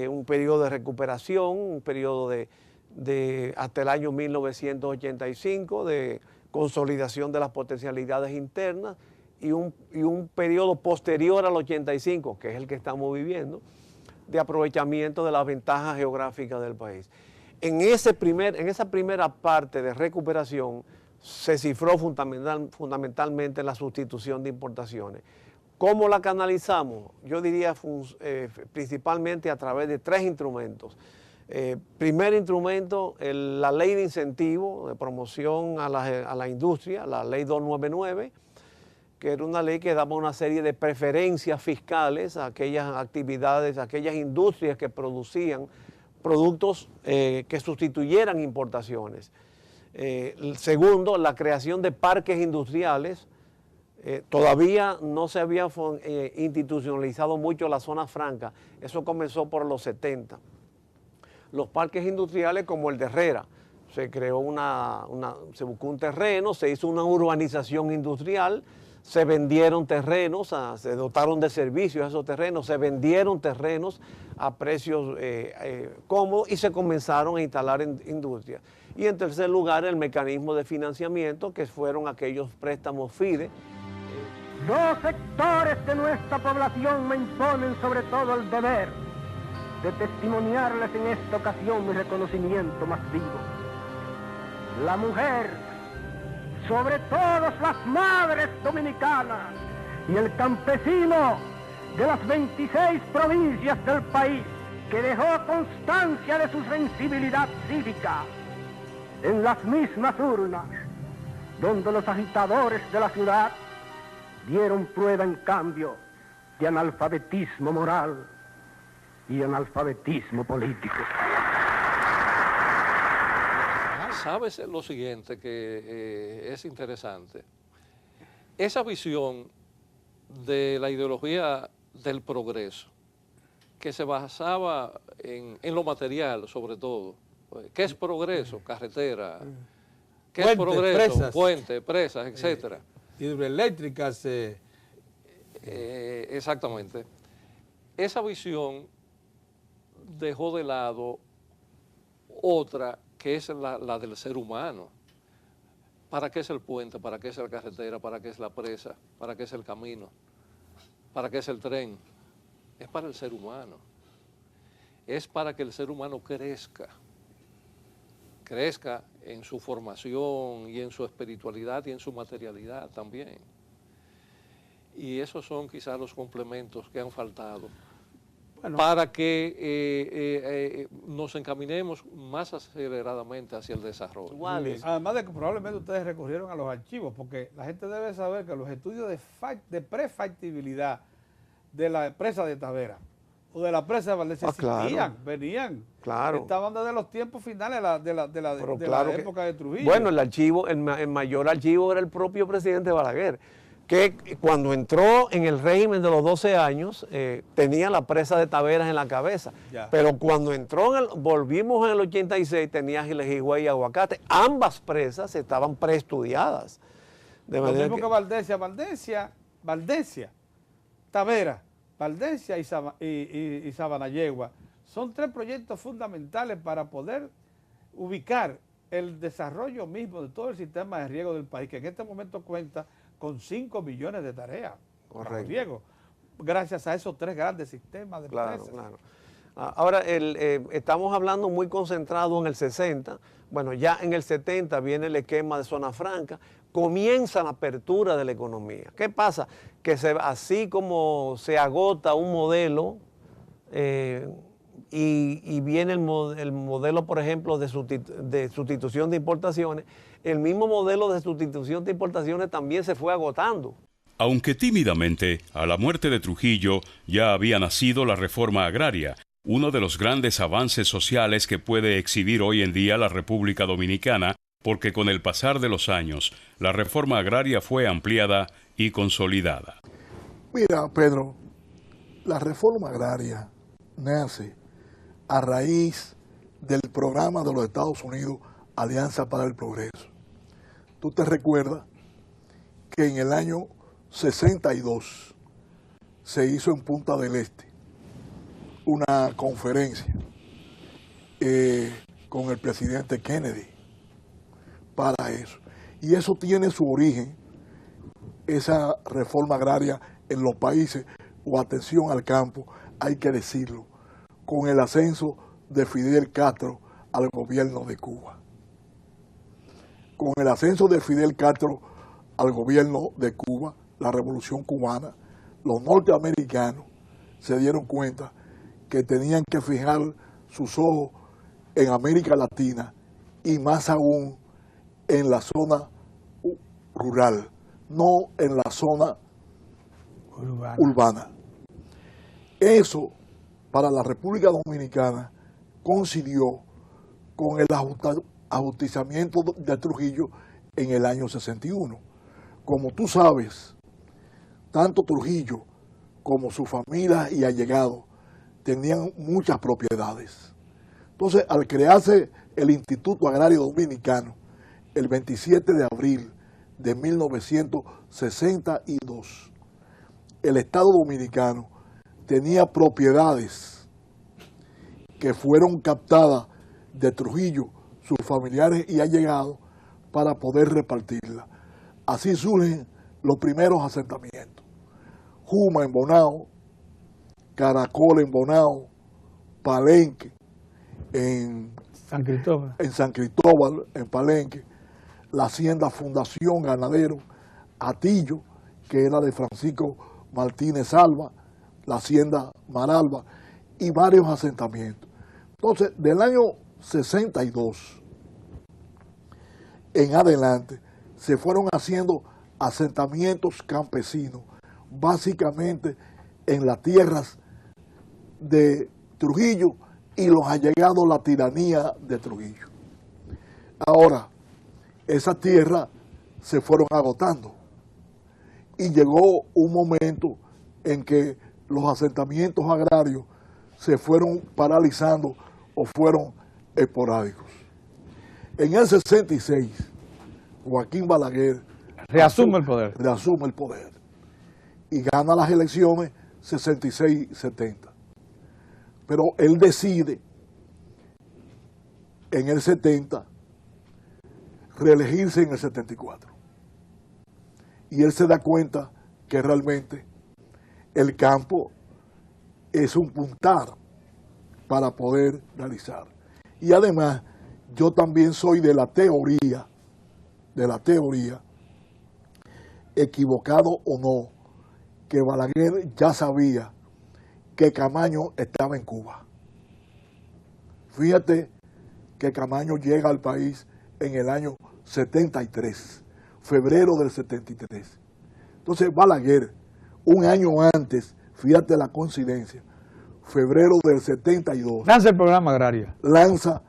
un periodo de recuperación, un periodo de hasta el año 1985, de consolidación de las potencialidades internas y un periodo posterior al 85, que es el que estamos viviendo, de aprovechamiento de las ventajas geográficas del país. En esa primera parte de recuperación se cifró fundamentalmente la sustitución de importaciones. ¿Cómo la canalizamos? Yo diría principalmente a través de 3 instrumentos. Primer instrumento, la ley de incentivo de promoción a la industria, la ley 299, que era una ley que daba una serie de preferencias fiscales a aquellas actividades, a aquellas industrias que producían productos que sustituyeran importaciones. El segundo, la creación de parques industriales. Todavía no se había institucionalizado mucho la zona franca, eso comenzó por los 70. Los parques industriales como el de Herrera, se creó se buscó un terreno, se hizo una urbanización industrial, se vendieron terrenos, se dotaron de servicios a esos terrenos, se vendieron terrenos a precios cómodos y se comenzaron a instalar industrias. Y en tercer lugar, el mecanismo de financiamiento, que fueron aquellos préstamos FIDE. 2 sectores de nuestra población me imponen sobre todo el deber de testimoniarles en esta ocasión mi reconocimiento más vivo. La mujer, sobre todas las madres dominicanas, y el campesino de las 26 provincias del país, que dejó constancia de su sensibilidad cívica en las mismas urnas, donde los agitadores de la ciudad dieron prueba en cambio de analfabetismo moral y analfabetismo político. ¿Sabes lo siguiente que es interesante? Esa visión de la ideología del progreso, que se basaba en lo material sobre todo. ¿Qué es progreso? Carretera. ¿Qué es progreso? Presas. Puente, presas, etcétera. Hidroeléctricas. Exactamente. Esa visión dejó de lado otra que es la del ser humano. ¿Para qué es el puente? ¿Para qué es la carretera? ¿Para qué es la presa? ¿Para qué es el camino? ¿Para qué es el tren? Es para el ser humano. Es para que el ser humano crezca en su formación y en su espiritualidad y en su materialidad también. Y esos son quizás los complementos que han faltado para que nos encaminemos más aceleradamente hacia el desarrollo. Además de que probablemente ustedes recurrieron a los archivos, porque la gente debe saber que los estudios de prefactibilidad de la presa de Tavera o de la presa de Valdés existían, venían. Claro. Estaban desde los tiempos finales de la época de Trujillo. Bueno, el mayor archivo era el propio presidente Balaguer, que cuando entró en el régimen de los 12 años, tenía la presa de Taveras en la cabeza. Ya. Pero cuando volvimos en el 86, tenía Gilejigüey y Aguacate. Ambas presas estaban preestudiadas. Lo mismo que Valdesia, Tavera, Valdesia y Sabanayegua. Son 3 proyectos fundamentales para poder ubicar el desarrollo mismo de todo el sistema de riego del país, que en este momento cuenta con 5 millones de tareas para riego, gracias a esos 3 grandes sistemas de presas. Claro. Ahora, estamos hablando muy concentrado en el 60, bueno, ya en el 70 viene el esquema de zona franca, comienza la apertura de la economía. ¿Qué pasa? Que así como se agota un modelo y viene el modelo, por ejemplo, de sustitución de importaciones, el mismo modelo de sustitución de importaciones también se fue agotando. Aunque tímidamente, a la muerte de Trujillo ya había nacido la reforma agraria, uno de los grandes avances sociales que puede exhibir hoy en día la República Dominicana, porque con el pasar de los años, la reforma agraria fue ampliada y consolidada. Mira, Pedro, la reforma agraria nace a raíz del programa de los Estados Unidos, Alianza para el Progreso. Tú te recuerdas que en el año 62 se hizo en Punta del Este una conferencia con el presidente Kennedy para eso. Y eso tiene su origen, esa reforma agraria en los países, o atención al campo, hay que decirlo, con el ascenso de Fidel Castro al gobierno de Cuba. Con el ascenso de Fidel Castro al gobierno de Cuba, la revolución cubana, los norteamericanos se dieron cuenta que tenían que fijar sus ojos en América Latina y más aún en la zona rural, no en la zona urbana. Eso para la República Dominicana coincidió con el ajusticiamiento de Trujillo en el año 61. Como tú sabes, tanto Trujillo como su familia y allegados tenían muchas propiedades. Entonces, al crearse el Instituto Agrario Dominicano, el 27 de abril de 1962, el Estado Dominicano tenía propiedades que fueron captadas de Trujillo, sus familiares y allegados, para poder repartirlas. Así surgen los primeros asentamientos. Juma en Bonao, Caracol en Bonao, Palenque en San Cristóbal, en Palenque, la hacienda Fundación Ganadero, Atillo, que era de Francisco Martínez Alba, la hacienda Maralba y varios asentamientos. Entonces, del año 62 en adelante, se fueron haciendo asentamientos campesinos, básicamente en las tierras de Trujillo y los allegados a la tiranía de Trujillo. Ahora, esas tierras se fueron agotando y llegó un momento en que los asentamientos agrarios se fueron paralizando o fueron esporádicos. En el 66, Joaquín Balaguer reasume el poder. Reasume el poder y gana las elecciones 66-70. Pero él decide en el 70 reelegirse en el 74. Y él se da cuenta que realmente el campo es un puntal para poder realizar. Y además, yo también soy de la teoría, equivocado o no, que Balaguer ya sabía que Camaño estaba en Cuba. Fíjate que Camaño llega al país en el año 73, febrero del 73. Entonces Balaguer, un año antes, fíjate la coincidencia, febrero del 72. Lanza el programa agrario. Lanza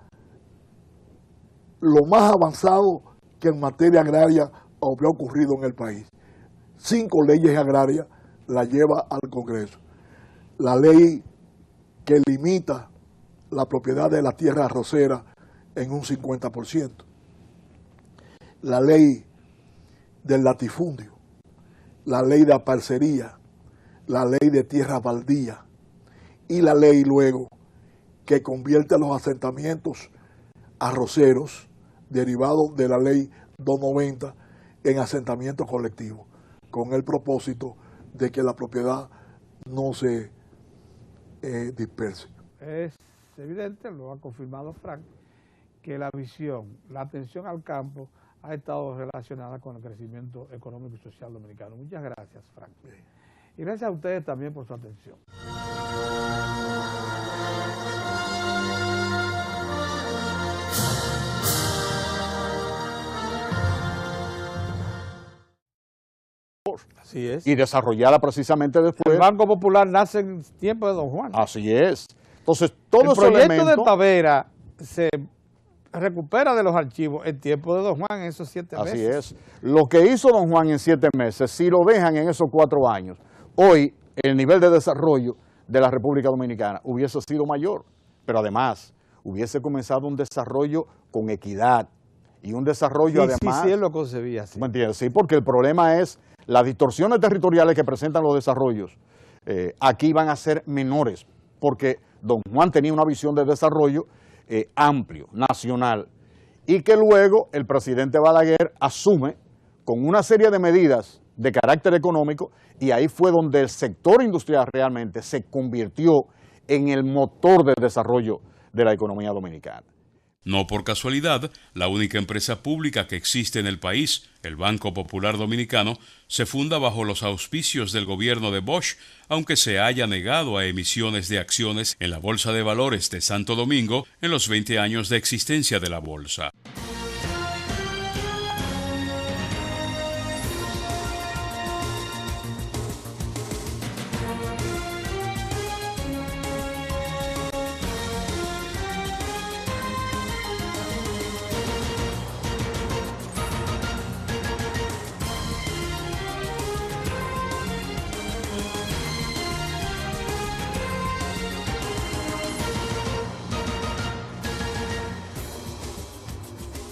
lo más avanzado que en materia agraria había ocurrido en el país. 5 leyes agrarias las lleva al Congreso. La ley que limita la propiedad de la tierra arrocera en un 50%. La ley del latifundio. La ley de parcería. La ley de tierra baldía. Y la ley luego que convierte a los asentamientos arroceros derivados de la ley 290 en asentamientos colectivos, con el propósito de que la propiedad no se disperse. es evidente, lo ha confirmado Frank, que la visión, la atención al campo ha estado relacionada con el crecimiento económico y social dominicano. Muchas gracias, Frank. Y gracias a ustedes también por su atención. Así es. Y desarrollada precisamente después. El Banco Popular nace en tiempo de Don Juan. Así es. Entonces, todo el ese proyecto elemento, de Tavera se recupera de los archivos en tiempo de Don Juan en esos 7 meses. así es. Lo que hizo Don Juan en 7 meses, si lo dejan en esos 4 años, hoy el nivel de desarrollo de la República Dominicana hubiese sido mayor, pero además hubiese comenzado un desarrollo con equidad y un desarrollo además... Sí, él lo concebía así. ¿Me entiendes? Sí, porque el problema es las distorsiones territoriales que presentan los desarrollos. Aquí van a ser menores, porque Don Juan tenía una visión de desarrollo amplio, nacional, y que luego el presidente Balaguer asume con una serie de medidas de carácter económico, y ahí fue donde el sector industrial realmente se convirtió en el motor de desarrollo de la economía dominicana. No por casualidad, la única empresa pública que existe en el país, el Banco Popular Dominicano, se funda bajo los auspicios del gobierno de Bosch, aunque se haya negado a emisiones de acciones en la Bolsa de Valores de Santo Domingo en los 20 años de existencia de la bolsa.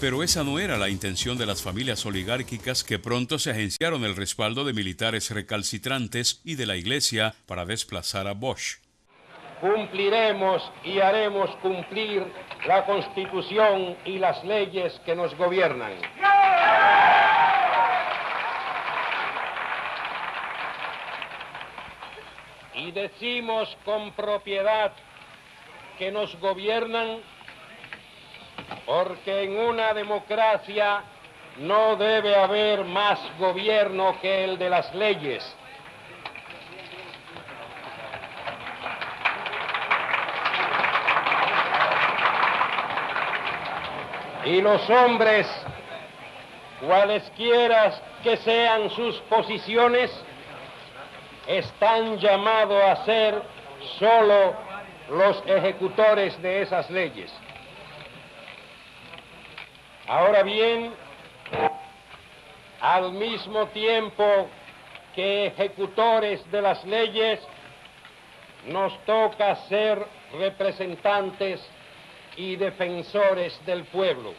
Pero esa no era la intención de las familias oligárquicas que pronto se agenciaron el respaldo de militares recalcitrantes y de la Iglesia para desplazar a Bosch. Cumpliremos y haremos cumplir la Constitución y las leyes que nos gobiernan. Y decimos con propiedad que nos gobiernan porque en una democracia no debe haber más gobierno que el de las leyes. Y los hombres, cualesquiera que sean sus posiciones, están llamados a ser solo los ejecutores de esas leyes. Ahora bien, al mismo tiempo que ejecutores de las leyes, nos toca ser representantes y defensores del pueblo.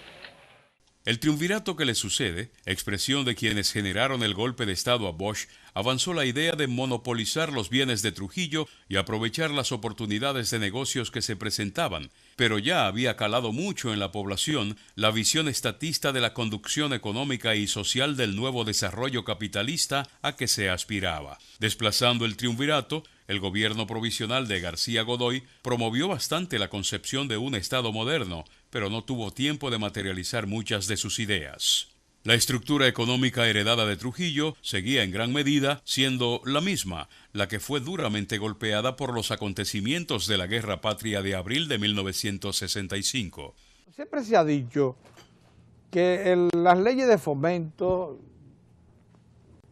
El triunvirato que le sucede, expresión de quienes generaron el golpe de Estado a Bosch, avanzó la idea de monopolizar los bienes de Trujillo y aprovechar las oportunidades de negocios que se presentaban, pero ya había calado mucho en la población la visión estatista de la conducción económica y social del nuevo desarrollo capitalista a que se aspiraba. Desplazando el triunvirato, el gobierno provisional de García Godoy promovió bastante la concepción de un Estado moderno, pero no tuvo tiempo de materializar muchas de sus ideas. La estructura económica heredada de Trujillo seguía en gran medida siendo la misma, la que fue duramente golpeada por los acontecimientos de la Guerra Patria de abril de 1965. Siempre se ha dicho que las leyes de fomento,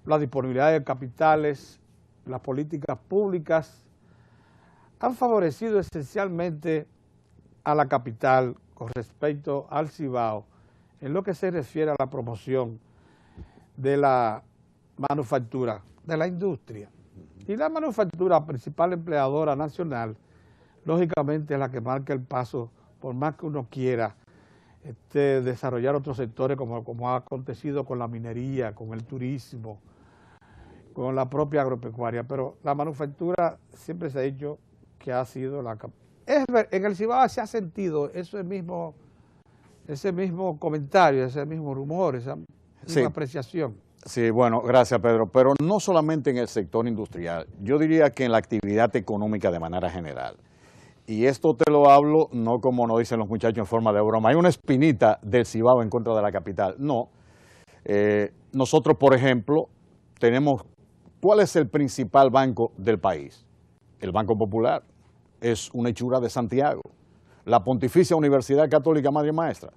la disponibilidad de capitales, las políticas públicas han favorecido esencialmente a la capital con respecto al Cibao en lo que se refiere a la promoción de la manufactura, de la industria. Y la manufactura, principal empleadora nacional, lógicamente es la que marca el paso, por más que uno quiera desarrollar otros sectores como ha acontecido con la minería, con el turismo, con la propia agropecuaria, pero la manufactura siempre se ha dicho que ha sido la... En el Cibao se ha sentido ese mismo comentario, ese mismo rumor, esa misma apreciación. Sí, bueno, gracias Pedro, pero no solamente en el sector industrial, yo diría que en la actividad económica de manera general. y esto te lo hablo no como nos dicen los muchachos en forma de broma, hay una espinita del Cibao en contra de la capital. No. Nosotros, por ejemplo, tenemos, ¿cuál es el principal banco del país? El Banco Popular. Es una hechura de Santiago. La Pontificia Universidad Católica Madre y Maestra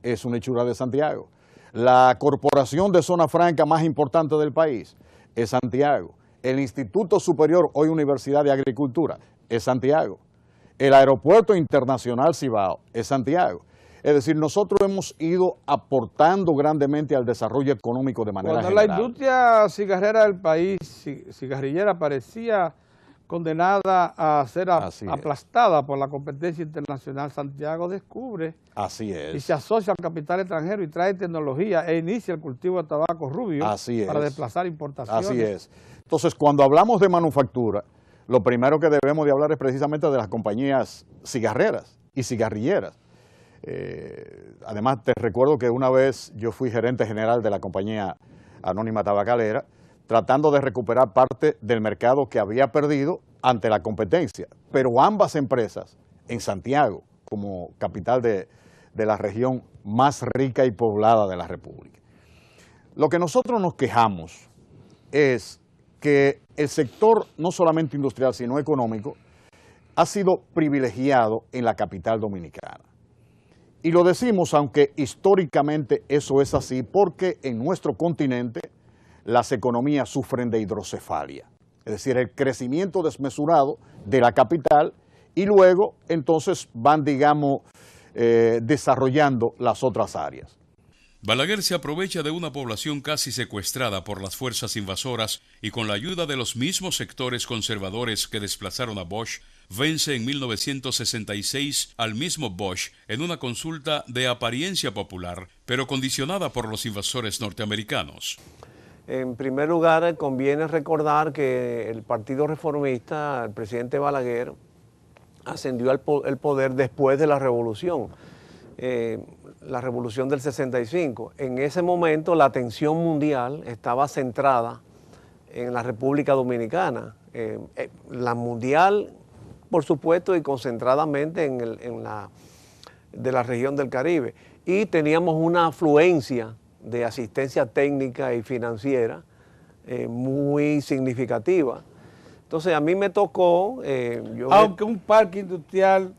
es una hechura de Santiago. La corporación de zona franca más importante del país es Santiago. El Instituto Superior, hoy Universidad de Agricultura, es Santiago. El Aeropuerto Internacional Cibao es Santiago. Es decir, nosotros hemos ido aportando grandemente al desarrollo económico de manera Cuando general. la industria cigarrera del país, cigarrillera, parecía condenada a ser aplastada por la competencia internacional, Santiago descubre Así es. y se asocia al capital extranjero y trae tecnología e inicia el cultivo de tabaco rubio para desplazar importaciones. Así es. Entonces, cuando hablamos de manufactura, lo primero que debemos de hablar es precisamente de las compañías cigarreras y cigarrilleras. Además, te recuerdo que una vez yo fui gerente general de la compañía anónima tabacalera, tratando de recuperar parte del mercado que había perdido ante la competencia. Pero ambas empresas en Santiago, como capital de la región más rica y poblada de la República. Lo que nosotros nos quejamos es que el sector, no solamente industrial, sino económico, ha sido privilegiado en la capital dominicana. Y lo decimos, aunque históricamente eso es así, porque en nuestro continente las economías sufren de hidrocefalia, es decir, el crecimiento desmesurado de la capital y luego entonces van, digamos, desarrollando las otras áreas. Balaguer se aprovecha de una población casi secuestrada por las fuerzas invasoras y con la ayuda de los mismos sectores conservadores que desplazaron a Bosch, vence en 1966 al mismo Bosch en una consulta de apariencia popular, pero condicionada por los invasores norteamericanos. En primer lugar, conviene recordar que el Partido Reformista, el presidente Balaguer, ascendió al poder después de la Revolución del 65. En ese momento la atención mundial estaba centrada en la República Dominicana. La mundial, por supuesto, y concentradamente de la región del Caribe. Y teníamos una afluencia de asistencia técnica y financiera muy significativa. Entonces a mí me tocó... aunque un parque industrial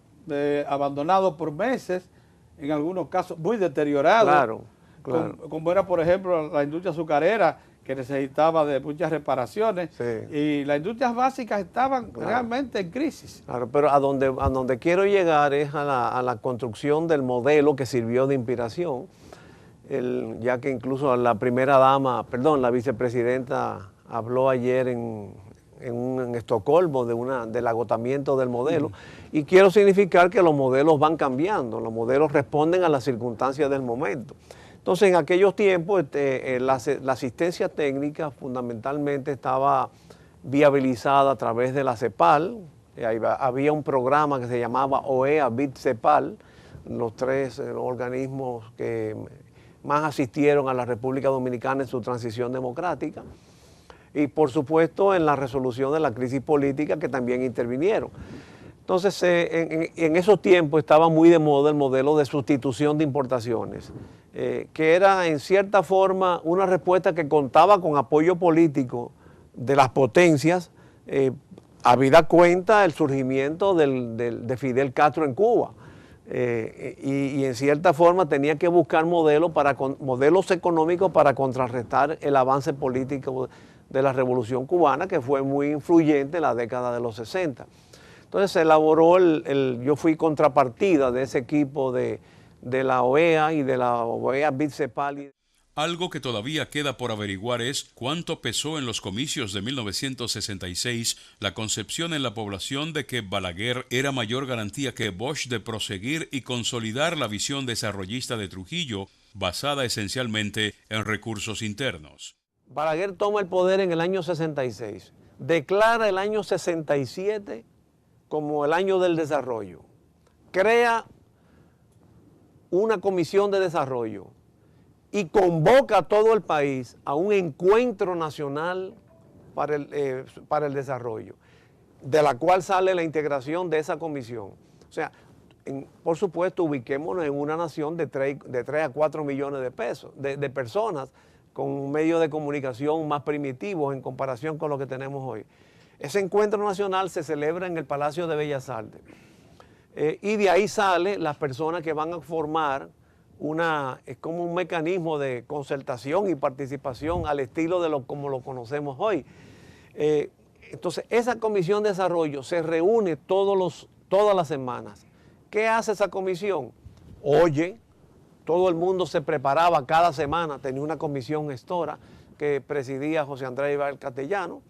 abandonado por meses, en algunos casos muy deteriorado, claro. como era por ejemplo la industria azucarera, que necesitaba de muchas reparaciones, y las industrias básicas estaban realmente en crisis. Claro, pero a donde quiero llegar es a la construcción del modelo que sirvió de inspiración, ya que incluso la la vicepresidenta habló ayer en Estocolmo del agotamiento del modelo, y quiero significar que los modelos van cambiando, los modelos responden a las circunstancias del momento. Entonces, en aquellos tiempos, la asistencia técnica fundamentalmente estaba viabilizada a través de la CEPAL. Había un programa que se llamaba OEA, BID, CEPAL, los tres organismos que más asistieron a la República Dominicana en su transición democrática. Y, por supuesto, en la resolución de la crisis política, que también intervinieron. Entonces, en esos tiempos estaba muy de moda el modelo de sustitución de importaciones, que era en cierta forma una respuesta que contaba con apoyo político de las potencias, habida cuenta el surgimiento de Fidel Castro en Cuba. Y en cierta forma tenía que buscar modelos económicos para contrarrestar el avance político de la Revolución Cubana, que fue muy influyente en la década de los 60. Entonces se elaboró yo fui contrapartida de ese equipo de la OEA y de la OEA BID-CEPAL. Algo que todavía queda por averiguar es cuánto pesó en los comicios de 1966 la concepción en la población de que Balaguer era mayor garantía que Bosch de proseguir y consolidar la visión desarrollista de Trujillo, basada esencialmente en recursos internos. Balaguer toma el poder en el año 66, declara el año 67 como el año del desarrollo, crea una comisión de desarrollo y convoca a todo el país a un encuentro nacional para el desarrollo. de la cual sale la integración de esa comisión. O sea, por supuesto, ubiquémonos en una nación de 3 a 4 millones de pesos, de personas con medios de comunicación más primitivos en comparación con lo que tenemos hoy. Ese encuentro nacional se celebra en el Palacio de Bellas Artes. Y de ahí salen las personas que van a formar es como un mecanismo de concertación y participación al estilo de como lo conocemos hoy. Entonces, esa comisión de desarrollo se reúne todas las semanas. ¿Qué hace esa comisión? Oye, todo el mundo se preparaba cada semana, tenía una comisión gestora que presidía José Andrés Ibar Castellano,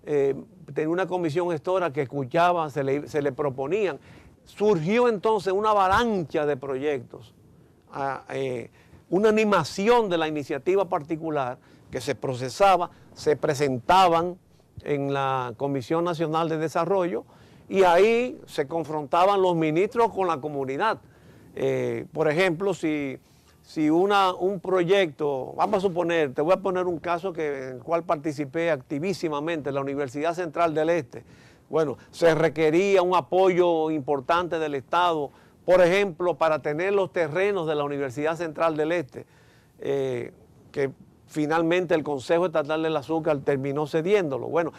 tenía una comisión gestora que escuchaba, se le proponían. Surgió entonces una avalancha de proyectos, una animación de la iniciativa particular que se procesaba, se presentaban en la Comisión Nacional de Desarrollo y ahí se confrontaban los ministros con la comunidad. Por ejemplo, si un proyecto, vamos a suponer, te voy a poner un caso en el cual participé activísimamente en la Universidad Central del Este. Bueno, se requería un apoyo importante del Estado, por ejemplo, para tener los terrenos de la Universidad Central del Este, que finalmente el Consejo Estatal del Azúcar terminó cediéndolo. Bueno,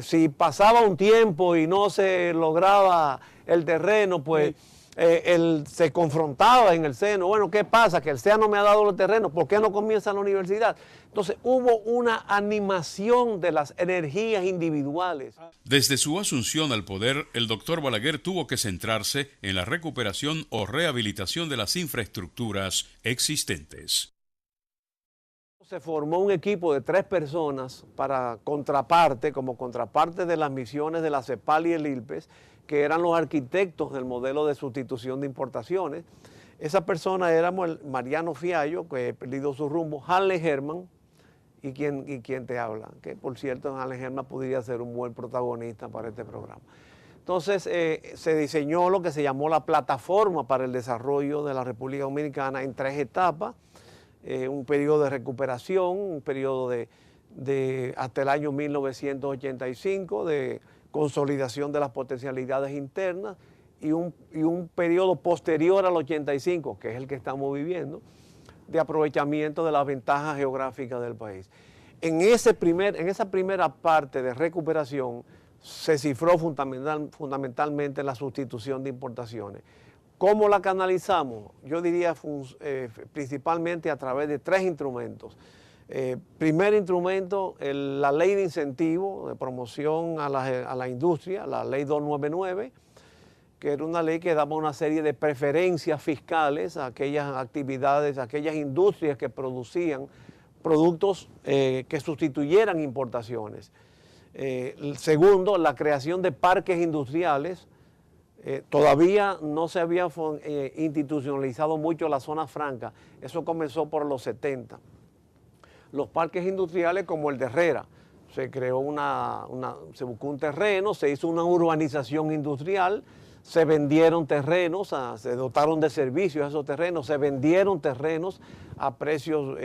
si pasaba un tiempo y no se lograba el terreno, pues se confrontaba en el seno. Bueno, ¿qué pasa? Que el SEA no me ha dado los terrenos, ¿por qué no comienza la universidad? Entonces hubo una animación de las energías individuales. Desde su asunción al poder, el doctor Balaguer tuvo que centrarse en la recuperación o rehabilitación de las infraestructuras existentes. Se formó un equipo de 3 personas como contraparte de las misiones de la CEPAL y el ILPES, que eran los arquitectos del modelo de sustitución de importaciones. Esa persona éramos Mariano Fiallo, que he perdido su rumbo, Hanley Herman, y quien te habla, que por cierto Hanley Herman podría ser un buen protagonista para este programa. Entonces se diseñó lo que se llamó la Plataforma para el Desarrollo de la República Dominicana en 3 etapas, un periodo de recuperación, un periodo de hasta el año 1985, de consolidación de las potencialidades internas y un periodo posterior al 85, que es el que estamos viviendo, de aprovechamiento de las ventajas geográficas del país. En esa primera parte de recuperación se cifró fundamentalmente la sustitución de importaciones. ¿Cómo la canalizamos? Yo diría principalmente a través de 3 instrumentos. Primer instrumento, la ley de incentivo de promoción a la industria, la ley 299, que era una ley que daba una serie de preferencias fiscales a aquellas actividades, a aquellas industrias que producían productos que sustituyeran importaciones. El segundo, la creación de parques industriales. Todavía no se había institucionalizado mucho la zona franca, eso comenzó por los 70. Los parques industriales como el de Herrera, se creó se buscó un terreno, se hizo una urbanización industrial, se vendieron terrenos, se dotaron de servicios a esos terrenos, se vendieron terrenos a precios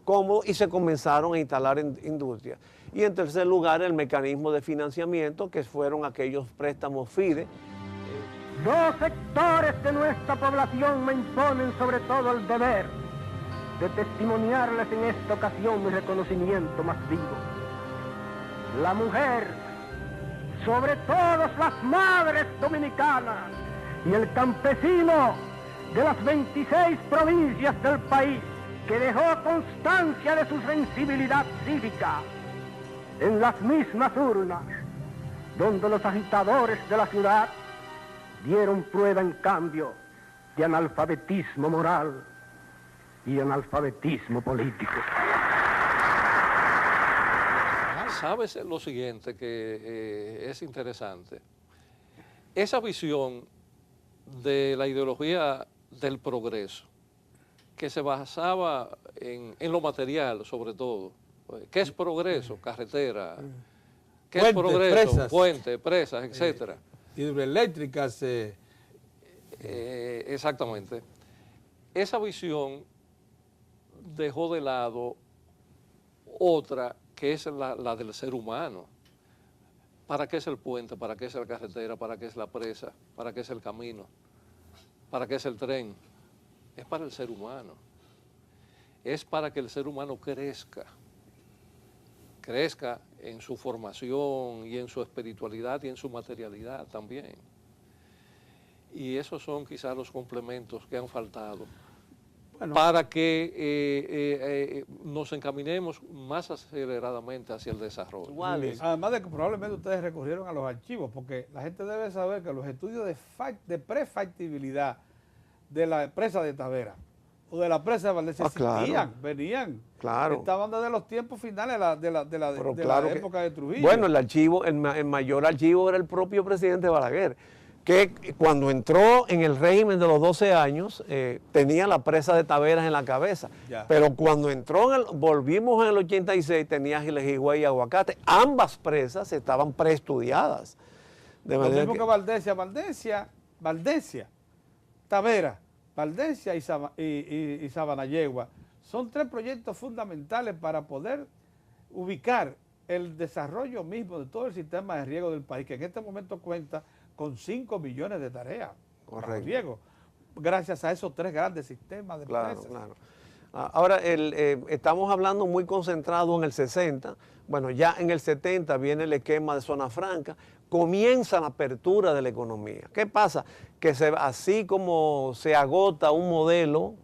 cómodos y se comenzaron a instalar industrias. Y en tercer lugar, el mecanismo de financiamiento, que fueron aquellos préstamos FIDE. 2 sectores de nuestra población me imponen sobre todo el deber de testimoniarles en esta ocasión mi reconocimiento más vivo. La mujer, sobre todas las madres dominicanas, y el campesino de las 26 provincias del país, que dejó constancia de su sensibilidad cívica en las mismas urnas, donde los agitadores de la ciudad dieron prueba en cambio de analfabetismo moral y analfabetismo político. ¿Sabes lo siguiente que es interesante? Esa visión de la ideología del progreso, que se basaba en lo material sobre todo. ¿Qué es progreso? Carretera. ¿Qué es progreso? Presas. Puente, presas, etcétera. Hidroeléctricas. Exactamente. Esa visión dejó de lado otra que es la del ser humano. ¿Para qué es el puente? ¿Para qué es la carretera? ¿Para qué es la presa? ¿Para qué es el camino? ¿Para qué es el tren? Es para el ser humano. Es para que el ser humano crezca en su formación y en su espiritualidad y en su materialidad también. Y esos son quizás los complementos que han faltado para que nos encaminemos más aceleradamente hacia el desarrollo. Además de que probablemente ustedes recurrieron a los archivos, porque la gente debe saber que los estudios de prefactibilidad de la presa de Tavera o de la presa de Valdés existían, venían. Claro. Estaban desde los tiempos finales de la época de Trujillo. Bueno, el archivo, el mayor archivo era el propio presidente Balaguer, que cuando entró en el régimen de los 12 años, tenía la presa de Taveras en la cabeza. Ya. Pero cuando entró, volvimos en el 86, tenía Giles Higüey y Aguacate. Ambas presas estaban preestudiadas. Lo mismo que Valdesia, Tavera, Valdesia y Sabanayegua. Son tres proyectos fundamentales para poder ubicar el desarrollo mismo de todo el sistema de riego del país, que en este momento cuenta con 5 millones de tareas para riego, gracias a esos tres grandes sistemas de presas. Claro. Ahora, estamos hablando muy concentrado en el 60, bueno, ya en el 70 viene el esquema de zona franca, comienza la apertura de la economía. ¿Qué pasa? Que así como se agota un modelo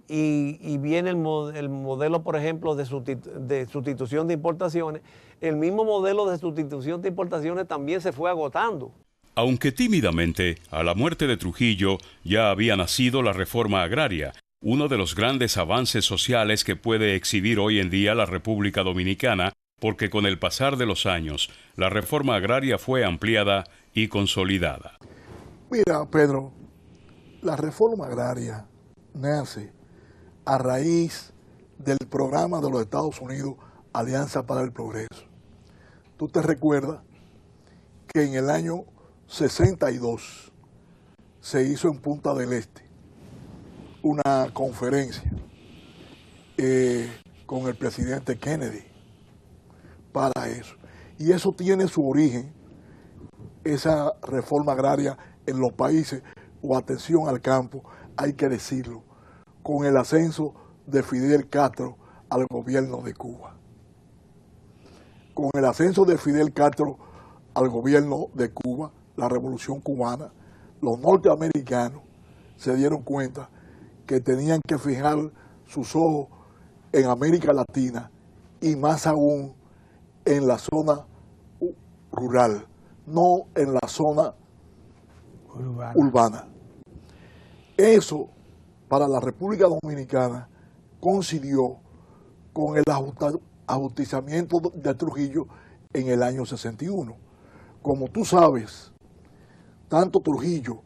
y viene el modelo, por ejemplo, de sustitución de importaciones, el mismo modelo de sustitución de importaciones también se fue agotando. Aunque tímidamente, a la muerte de Trujillo ya había nacido la reforma agraria, uno de los grandes avances sociales que puede exhibir hoy en día la República Dominicana, porque con el pasar de los años, la reforma agraria fue ampliada y consolidada. Mira, Pedro, la reforma agraria nace a raíz del programa de los Estados Unidos, Alianza para el Progreso. Tú te recuerdas que en el año 62 se hizo en Punta del Este una conferencia con el presidente Kennedy para eso. Y eso tiene su origen, esa reforma agraria en los países, o atención al campo, hay que decirlo, con el ascenso de Fidel Castro al gobierno de Cuba. Con el ascenso de Fidel Castro al gobierno de Cuba, la revolución cubana, los norteamericanos se dieron cuenta que tenían que fijar sus ojos en América Latina y más aún en la zona rural, no en la zona urbana. Eso para la República Dominicana coincidió con el ajusticiamiento de Trujillo en el año 61. Como tú sabes, tanto Trujillo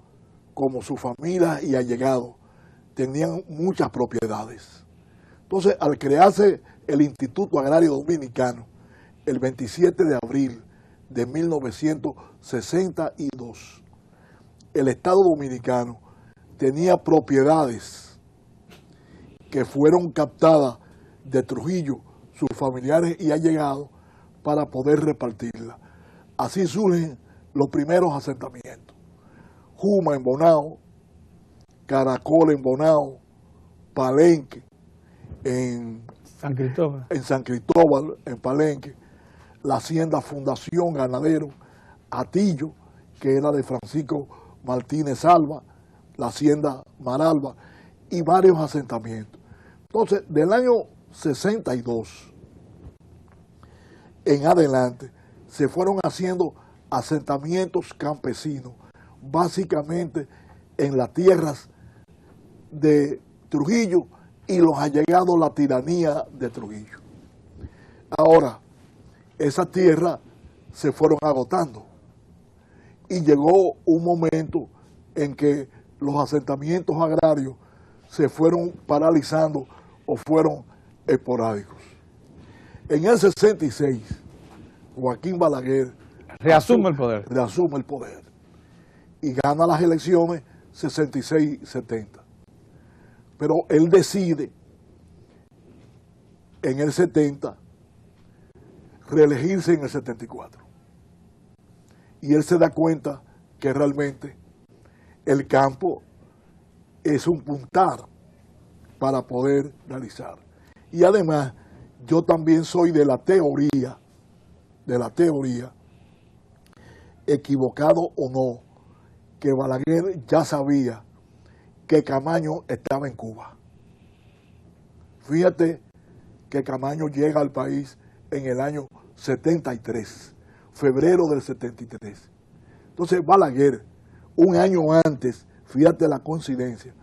como su familia y allegados tenían muchas propiedades. Entonces, al crearse el Instituto Agrario Dominicano, el 27 de abril de 1962, el Estado Dominicano tenía propiedades que fueron captadas de Trujillo, sus familiares y allegados, para poder repartirlas. Así surgen los primeros asentamientos. Juma en Bonao, Caracol en Bonao, Palenque en San Cristóbal, en Palenque, la hacienda Fundación Ganadero, Atillo, que era de Francisco Martínez Alba, la hacienda Maralba y varios asentamientos. Entonces, del año 62 en adelante, se fueron haciendo asentamientos campesinos, básicamente en las tierras de Trujillo y los allegados a la tiranía de Trujillo. Ahora, esas tierras se fueron agotando y llegó un momento en que los asentamientos agrarios se fueron paralizando o fueron esporádicos. En el 66, Joaquín Balaguer reasume el poder y gana las elecciones 66-70. Pero él decide en el 70 reelegirse en el 74. Y él se da cuenta que realmente el campo es un puntal para poder realizar. Y además, yo también soy de la teoría, equivocado o no, que Balaguer ya sabía que Camaño estaba en Cuba. Fíjate que Camaño llega al país en el año 73, febrero del 73. Entonces Balaguer, un año antes, fíjate la coincidencia,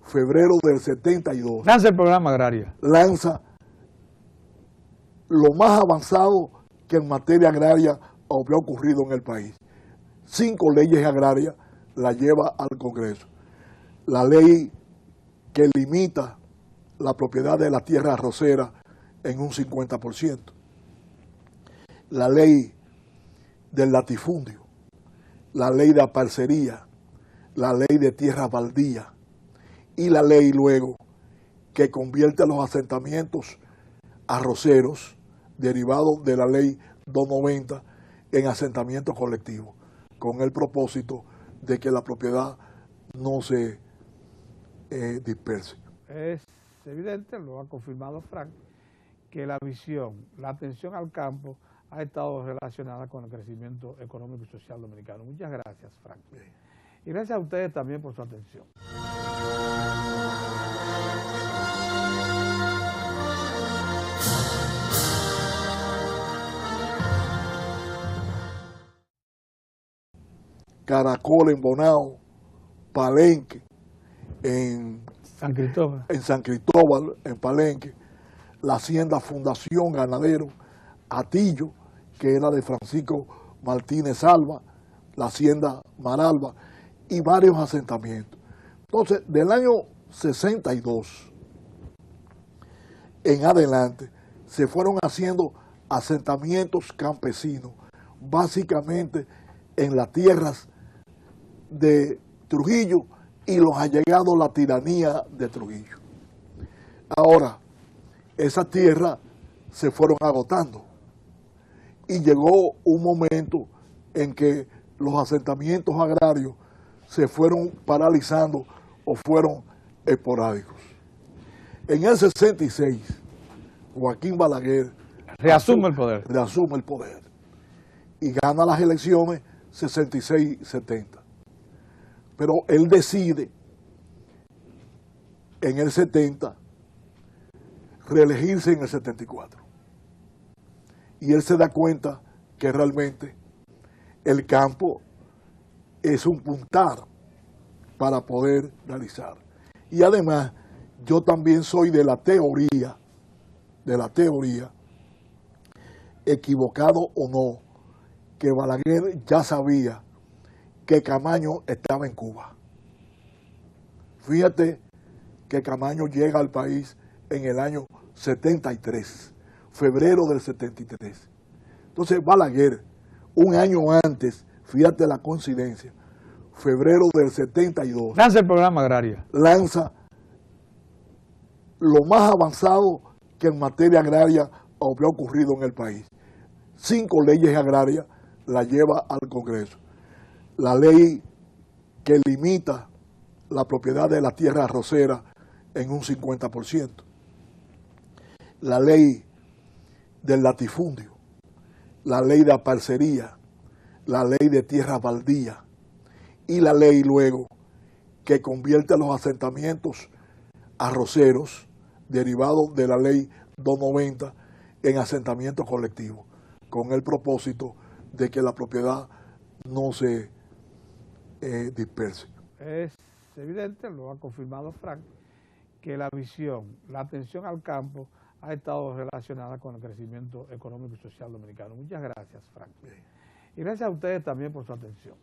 febrero del 72. Lanza el programa agrario. Lanza lo más avanzado que en materia agraria había ocurrido en el país. 5 leyes agrarias las lleva al Congreso. La ley que limita la propiedad de la tierra arrocera en un 50%. La ley del latifundio. La ley de parcería. La ley de tierras baldías. Y la ley luego que convierte a los asentamientos arroceros derivados de la ley 290 en asentamientos colectivos, con el propósito de que la propiedad no se disperse. Es evidente, lo ha confirmado Frank, que la visión, la atención al campo ha estado relacionada con el crecimiento económico y social dominicano. Muchas gracias, Frank. Y gracias a ustedes también por su atención. Caracol en Bonao, Palenque, en San Cristóbal. En San Cristóbal, en Palenque, la hacienda Fundación Ganadero, Atillo, que era de Francisco Martínez Alba, la hacienda Maralba y varios asentamientos. Entonces, del año 62 en adelante, se fueron haciendo asentamientos campesinos, básicamente en las tierras de Trujillo y los allegados a la tiranía de Trujillo. Ahora, esas tierras se fueron agotando y llegó un momento en que los asentamientos agrarios se fueron paralizando o fueron esporádicos. En el 66, Joaquín Balaguer reasume el poder. Reasume el poder y gana las elecciones 66-70. Pero él decide en el 70 reelegirse en el 74. Y él se da cuenta que realmente el campo es un puntal para poder realizar. Y además, yo también soy de la teoría, equivocado o no, que Balaguer ya sabía que Camaño estaba en Cuba. Fíjate que Camaño llega al país en el año 73, febrero del 73. Entonces Balaguer, un año antes, fíjate la coincidencia, febrero del 72. Lanza el programa agrario. Lanza lo más avanzado que en materia agraria había ocurrido en el país. 5 leyes agrarias las lleva al Congreso. La ley que limita la propiedad de la tierra arrocera en un 50%. La ley del latifundio. La ley de parcería. La ley de tierras baldías. Y la ley luego que convierte a los asentamientos arroceros derivados de la ley 290 en asentamientos colectivos, con el propósito de que la propiedad no se disperse. Es evidente, lo ha confirmado Frank, que la visión, la atención al campo ha estado relacionada con el crecimiento económico y social dominicano. Muchas gracias, Frank. Y gracias a ustedes también por su atención.